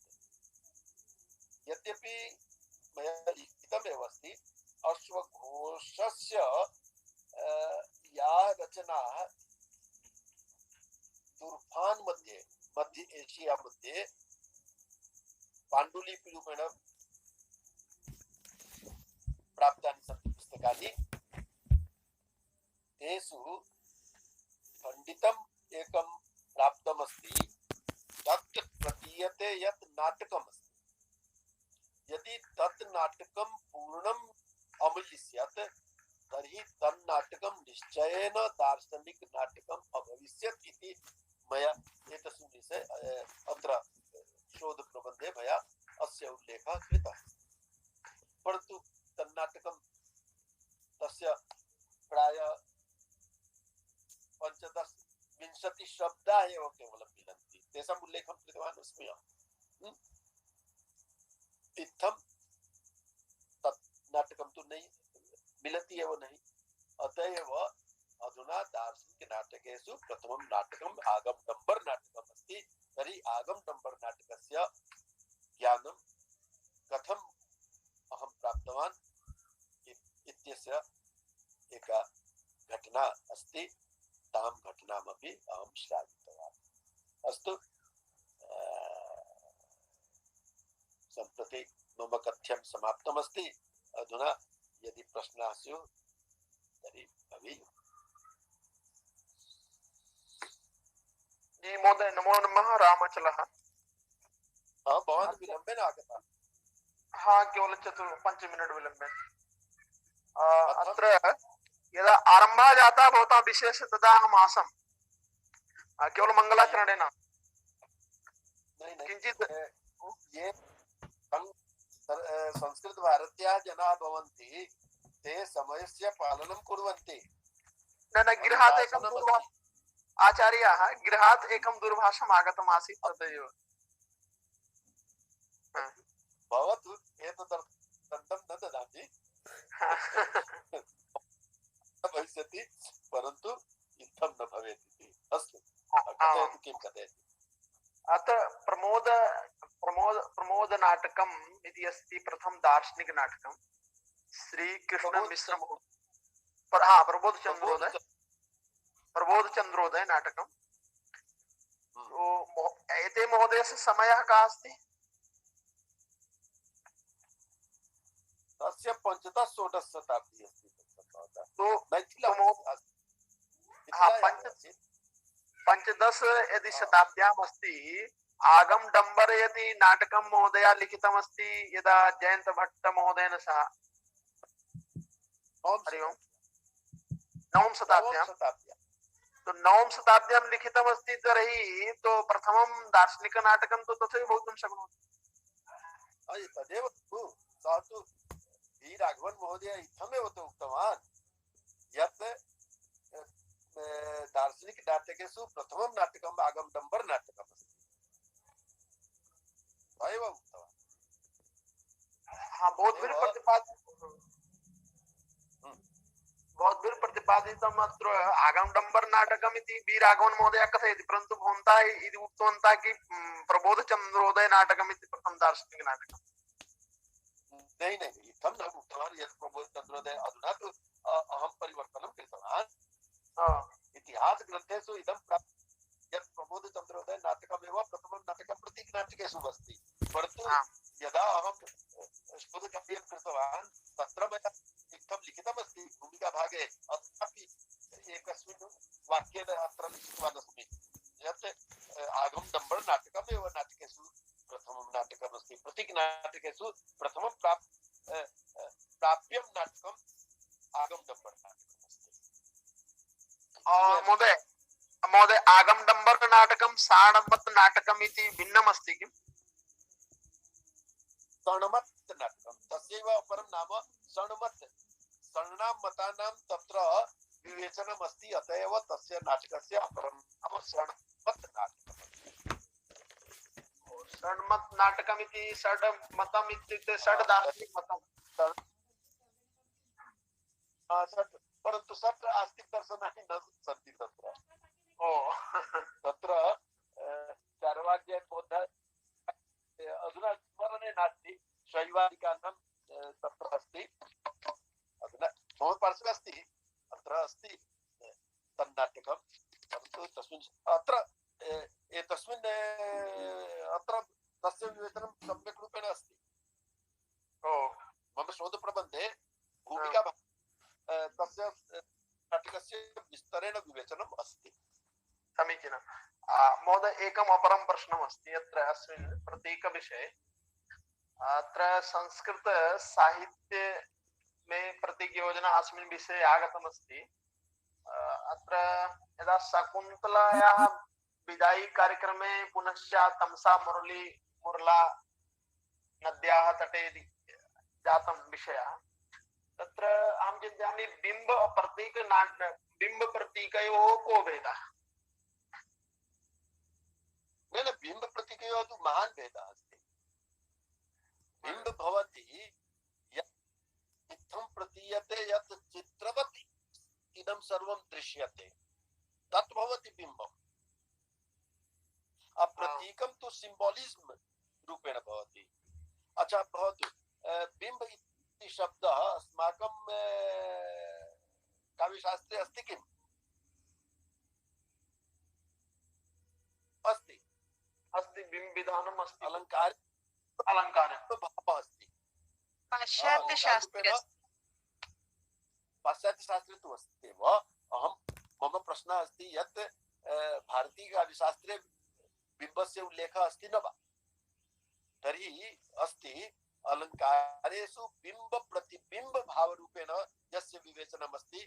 यद्यपि मया लिखितमेव अस्ति, अश्वघोषस्य या रचना तुर्फान मध्ये मध्य एशिया मध्ये पाण्डुलिपिरूपेण प्राप्तानि सन्ति पुस्तकानि, तेषु खण्डितम् एकं प्राप्तमस्ति। तत् प्रतीयते यत् नाटकमस्ति। यदि तत् नाटकं पूर्णम् अमूल्यस्यात् तर्हि तन्नाटकं निश्चयेन दार्शनिक नाटकम् अभविष्यत् इति मया एतस्मिन् विषये अत्र शोधप्रबन्धे मया अस्य उल्लेखः कृतः। परन्तु तन्नाटकं तस्य प्राय 15-20 शब्दाः एव केवलं मिलन्ति, तेषाम् उल्लेखं कृतवान् अस्मि अहम्। इत्थं तत् नाटकं तु नहीं मिलति एव नहीं। अतः एव अधुना दार्शनिक नाटकेषु प्रथमं नाटकम् आगम डम्बर नाटकम् अस्ति। तर्हि आगम डम्बर नाटकस्य ज्ञानं कथम् अहं प्राप्तवान् इत्यस्य एका घटना अस्ति। तां घटनामपि अहं श्रावितवान्। अस्तु, सम्प्रति मम कथ्यं समाप्तमस्ति। अधुना यदि प्रश्नाः स्युः तर्हि भवेयुः। जी महोदय, नमो नमः। रामचलः। भवान् विलम्बेन आगतः। केवल 4-5 मिनट विलम्बेन। अत्र यदा आरम्भः जातः भवतां विषयस्य तदा अहम् आसम्, केवल मङ्गलाचरणेन किञ्चित् ये संस्कृत भारत्याः जनाः भवन्ति ते समयस्य पालनं कुर्वन्ति। न गृहात् एकं आचार्याः गृहात् एकं दूरभाषम् आगतम् आसीत्, तदेव। भवतु, एतदर्थं न ददामि भविष्यति, परन्तु इत्थं न भवेत् इति। अस्तु, कथयतु, किं कथयति? अत्र प्रमोद नाटकम् इति अस्ति प्रथम दार्शनिक नाटकं श्रीकृष्ण मिश्र प्रबोध चंद्रोदय नाटकम्। एते महोदयस्य समयः कः अस्ति? तस्य 15-16 शताब्दी अस्ति। पंचदश यदि शताब्द्याम् अस्ति। आगम डम्बर यदि नाटकं महोदया लिखितम् अस्ति यदा जयंत भट्ट महोदयेन सह। हरि ओम्। नवम शताब्द्याम् तो नवम शताब्द्यां लिखितमस्ति तर्हि तो प्रथमं दार्शनिकनाटकं तो तथैव भवितुं शक्नोति। तदेव तु सः तु वी राघवन महोदय इत्थमेव तु उक्तवान् यत् दार्शनिक नाटकेषु प्रथमं नाटकम् आगमडम्बर नाटकम् अस्ति। सः एव उक्तवान्। हाँ, भवद्भिः प्रतिपादितम् अत्र आगमडम्बर नाटकम् इति बी राघवन महोदय कथयति, परन्तु भवन्तः इति उक्तवन्तः कि प्रबोधचन्द्रोदय नाटकम् इति प्रथमं दार्शनिक नाटकम्। नहीं नहीं, इत्थं न उक्तवान् यत् प्रबोधचन्द्रोदय। अधुना तु अहं परिवर्तनं कृतवान्। इतिहासग्रन्थेषु इदं यत् प्रबोधचन्द्रोदय नाटकमेव प्रथमं नाटकं प्रतीकनाटकेषु अस्ति। परन्तु यदा अहं शोधकार्यं कृतवान् तत्र मया इत्थं लिखितमस्ति भूमिकाभागे, अत्रापि एकस्मिन् वाक्येन अत्र लिखितवान् अस्मि यत् आगमडम्बर नाटकमेव नाटकेषु प्रथमं नाटकमस्ति। प्रतीकनाटकेषु प्रथमं प्राप्यं नाटकम् आगमडम्बर नाटकमस्ति। महोदय आगमडम्बर नाटकं साणमत् नाटकम् इति भिन्नम् अस्ति किम्? शरणमत् नाटकं तस्यैव अपरं नाम शरणमत्। शरणां मतानां तत्र विवेचनम् अस्ति, अत एव तस्य नाटकस्य अपरं नाम शरणमत् नाटकम्। षड्मत् नाटकम् इति षड् मतम् इत्युक्ते षड् दार्शनिक मतम्। परन्तु षट् आस्तिक दर्शनानि न सन्ति तत्र। तत्र चार्वाक्य बौद्ध अधुना स्मरणे नास्ति, शैवादिकानां तत्र अस्ति। अधुना मम पार्श्वे अस्ति, अत्र अस्ति तन्नाटकं। परन्तु तस्मिन् अत्र एतस्मिन् अत्र तस्य विवेचनं सम्यक् रूपेण अस्ति। मम शोधप्रबन्धे भूमिका तस्य नाटकस्य विस्तरेण विवेचनम् अस्ति। समीचीनं। महोदय एकम् अपरं प्रश्नम् अस्ति अत्र अस्मिन् प्रतीकविषये। अत्र संस्कृत साहित्य में प्रतीक योजना अस्मिन् विषये आगतमस्ति। अत्र यदा शकुन्तलायाः विदायी कार्यक्रमे पुनश्च तमसा मुरला नद्याः तटे जातं विषयः, तत्र अहं चिन्तयामि बिम्ब प्रतीकयोः को भेदः? न बिम्ब प्रतीकयोः तु महान् भेदः अस्ति। बिम्ब भवति इत्थं प्रतीयते यत् चित्रवत् इदं सर्वं दृश्यते, तत् भवति बिम्बम्। प्रतीकं तु सिम्बोलिज्म रूपेण भवति। अच्छा भवतु, बिम्ब इति शब्दः अस्माकं काव्यशास्त्रे अस्ति किम्? अस्ति अस्ति बिम्बविधानम् अस्ति, अलङ्कार भावः अस्ति। पाश्चात्यशास्त्रे तु अस्ति एव। मम प्रश्नः अस्ति यत् भारतीयकाव्यशास्त्रे बिम्बस्य उल्लेखः अस्ति न वा? तर्हि अस्ति अलङ्कारेषु बिम्ब प्रतिबिम्ब भावरूपेण यस्य विवेचनम् अस्ति,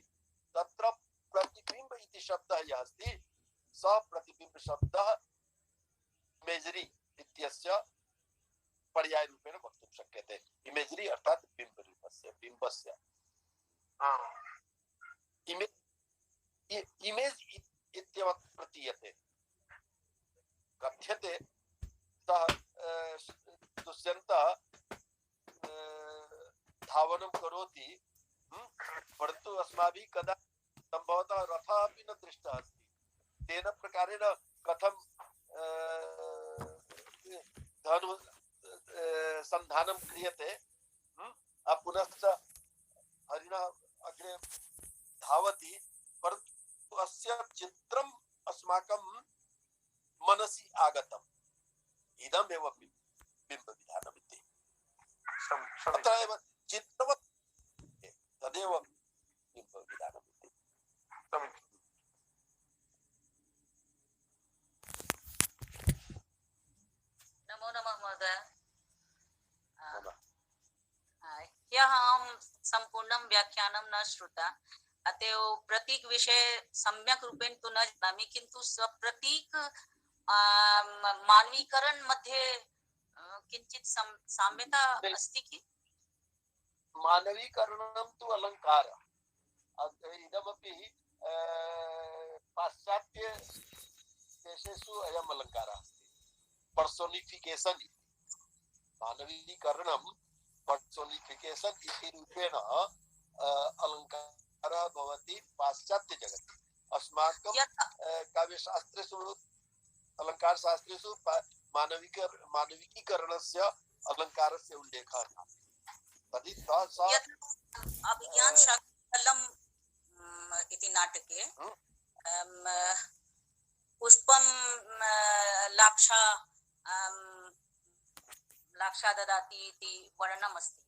तत्र प्रतिबिम्ब इति शब्दः यः अस्ति सः प्रतिबिम्ब शब्दः इमेजरी इत्यस्य पर्यायरूपेण वक्तुं शक्यते। इमेजरी अर्थात् बिम्बरूपस्य, बिम्बस्य। इमेज इत्येव प्रतीयते। कथ्यते सः दुष्यन्तः धावनं करोति, परन्तु अस्माभिः कदा सम्भवतः रथः अपि न दृष्टः अस्ति। तेन प्रकारेण कथं धनु संधानं क्रियते, पुनश्च हरिणः अग्रे धावति, परन्तु अस्य चित्रम् अस्माकं मनसि आगतम्। इदमेव बिम्बविधानम् इति। अत्र एव चित्रवत् तदेव बिम्बविधानम् इति। नमो नमः महोदय। ह्यः अहं सम्पूर्णं व्याख्यानं न श्रुता। अतएव प्रतीक विषय सम्यक रूपेण तु न जानामि, किन्तु प्रतीक मानवीकरण मध्ये किञ्चित् साम्यता अस्ति कि? मानवीकरणं तु अलङ्कार इदमपि पाश्चात्य देशेषु अयम् अलङ्कारः अस्ति पर्सोनिफिकेशन् इति। मानवीकरणं पर्सोनिफिकेशन् इति रूपेण अलङ्कारः भवति पाश्चात्य जगति। अस्माकं काव्यशास्त्रेषु अलङ्कारशास्त्रेषु मानविकीकरणस्य अलङ्कारस्य उल्लेखः नास्ति। तर्हि अभिज्ञान शाकुन्तलम् इति नाटके पुष्पं लाक्षा ददाति इति वर्णनम् अस्ति।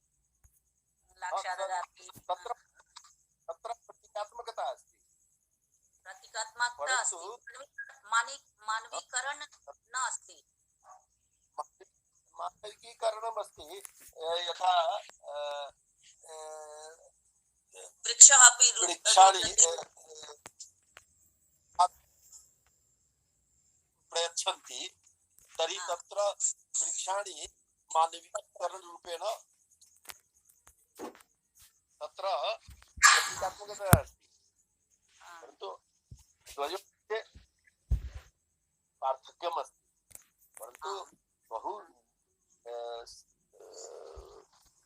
लाक्षा ददाति, तत्र प्रतीकात्मकता अस्ति। प्रतीकात्मकता अस्ति, मानवीकरण न अस्ति। मानवीकरणम् अस्ति यथा वृक्षः अपि वृक्षाणि प्रयच्छन्ति, तर्हि तत्र वृक्षाणि मानवीकरणरूपेण तत्र प्रतीकात्मकता अस्ति। परन्तु द्वयोः मध्ये पार्थक्यम् अस्ति, परन्तु बहु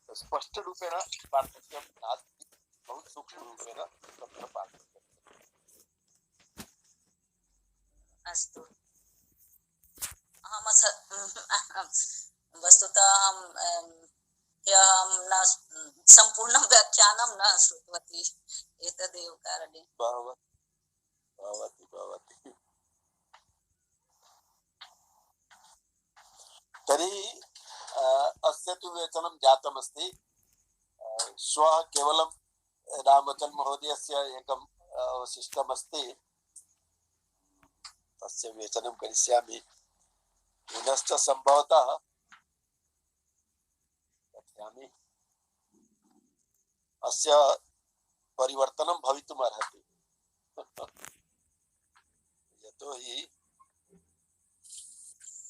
स्पष्टरूपेण पार्थक्यं नास्ति, बहु सूक्ष्मरूपेण तत्र पार्थक्यम् अस्तु। अहं वस्तुतः अहं न सम्पूर्णं व्याख्यानं न श्रुतवती, एतदेव कारणे। भवति। तर्हि अस्य तु वेचनं जातमस्ति। श्वः केवलं रामचन्द्र महोदयस्य एकम् अवशिष्टमस्ति, तस्य वेचनं करिष्यामि। पुनश्च सम्भवतः कथयामि अस्य परिवर्तनं भवितुम् अर्हति। यतोहि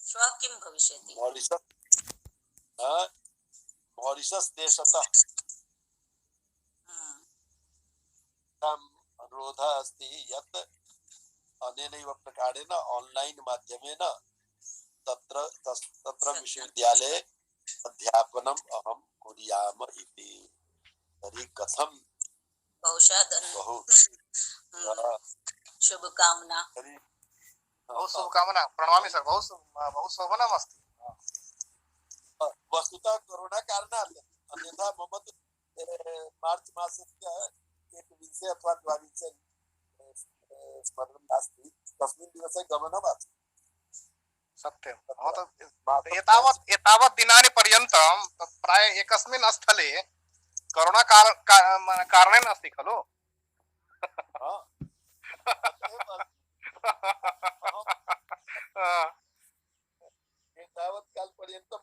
श्वः किं भविष्यति? मॉरिशस देशतः अनुरोधः अस्ति यत् अनेनैव प्रकारेण ऑनलाइन माध्यमेन तत्र विश्वविद्यालये अध्यापनम् अहं कुर्याम इति। तर्हि कथं? बहुशः शुभकामना। बहु शुभकामना, प्रणमामि सर। बहु शोभनमस्ति। वस्तुतः कोरोना कारणात्, अन्यथा मम तु मार्च मासस्य 21 अथवा 22 स्मरणं नास्ति, तस्मिन् दिवसे गमनम् आसीत्। सत्यं। एतावत् दिनानि पर्यन्तं प्राय एकस्मिन् स्थले कोरोना कारणेन अस्ति खलु? एतावत् कालपर्यन्तं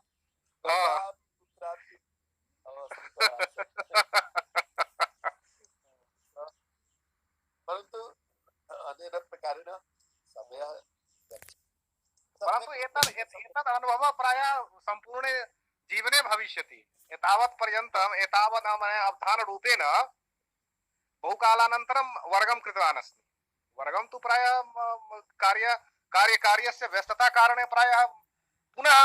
परन्तु अनेन प्रकारेण समयः परन्तु एतद् अनुभवः प्रायः सम्पूर्णे जीवने भविष्यति। एतावत् पर्यन्तम् एतावत् अवधानरूपेण बहुकालानन्तरं वर्गं कृतवान् अस्मि। वर्गं तु प्रायः कार्यस्य व्यस्तता कारणे प्रायः पुनः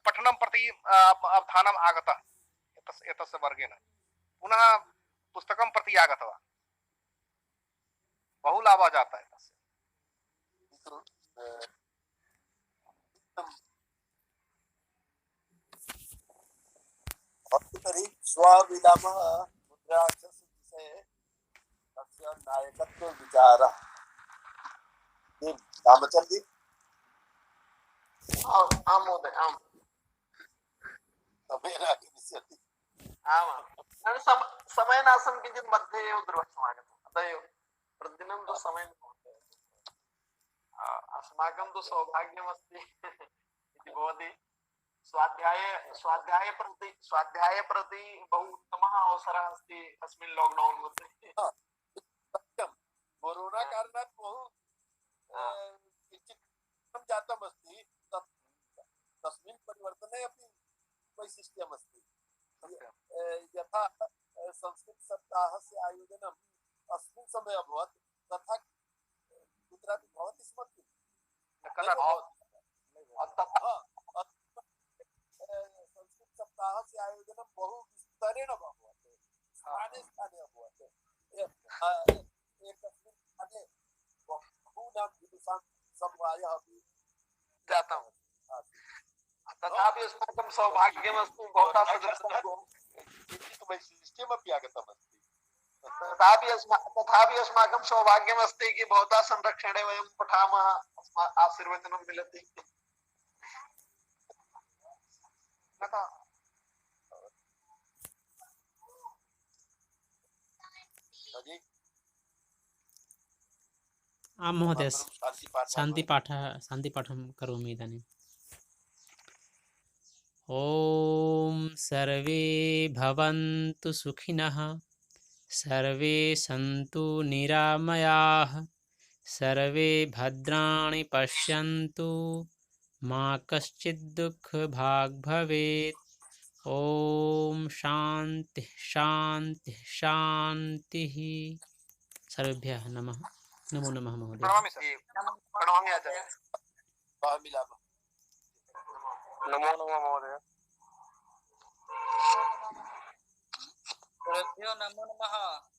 पठनं प्रति अवधानम् आगतः। एतस्य वर्गेण पुनः पुस्तकं प्रति आगतवान्। बहु लाभः जातः तस्य। तर्हि स्वविरामः मुद्राक्षसविषये तस्य नायकत्वविचारः किं रामचन्द्र? आम् महोदय, आम्। समयेन आगमिष्यति। आम्, समयनासं किञ्चित् मध्ये एव दुर्वक्षम् आगतम्, अतः एव प्रतिदिनं तु समयेन भवति। अस्माकं तु सौभाग्यमस्ति इति भवति। स्वाध्याय प्रति बहु उत्तमः अवसरः अस्ति अस्मिन् लाक्डौन् मध्ये। आयोजनम् अस्मिन् समये अभवत् तथा कुत्रापि भवति स्म किम्? कदापि संस्कृत सप्ताहस्य आयोजनं बहु विस्तरेण अभवत्, स्थाने स्थाने अभवत्। एकस्मिन् स्थाने बहूनां विदुषां समवायः अपि जातम्। तथापि अस्माकं सौभाग्यमस्ति भवता सदृशं किञ्चित् वैशिष्ट्यमपि आगतमस्ति। तथापि अस्माकं सौभाग्यमस्ति कि भवता संरक्षणे वयं पठामः, आशीर्वचनं मिलति। आं महोदय, शान्तिपाठं करोमि इदानीम्। ॐ सर्वे भवन्तु सुखिनः, सर्वे सन्तु निरामयाः, सर्वे भद्राणि पश्यन्तु, मा कश्चित् दुःखभाग् भवेत्। ॐ शान्तिः शान्तिः शान्तिः। सर्वेभ्यः नमः। नमो नमः महोदय। प्रणमामि सर। प्रणमामि आचार्य। नमो नमः महोदय। नमो नमः।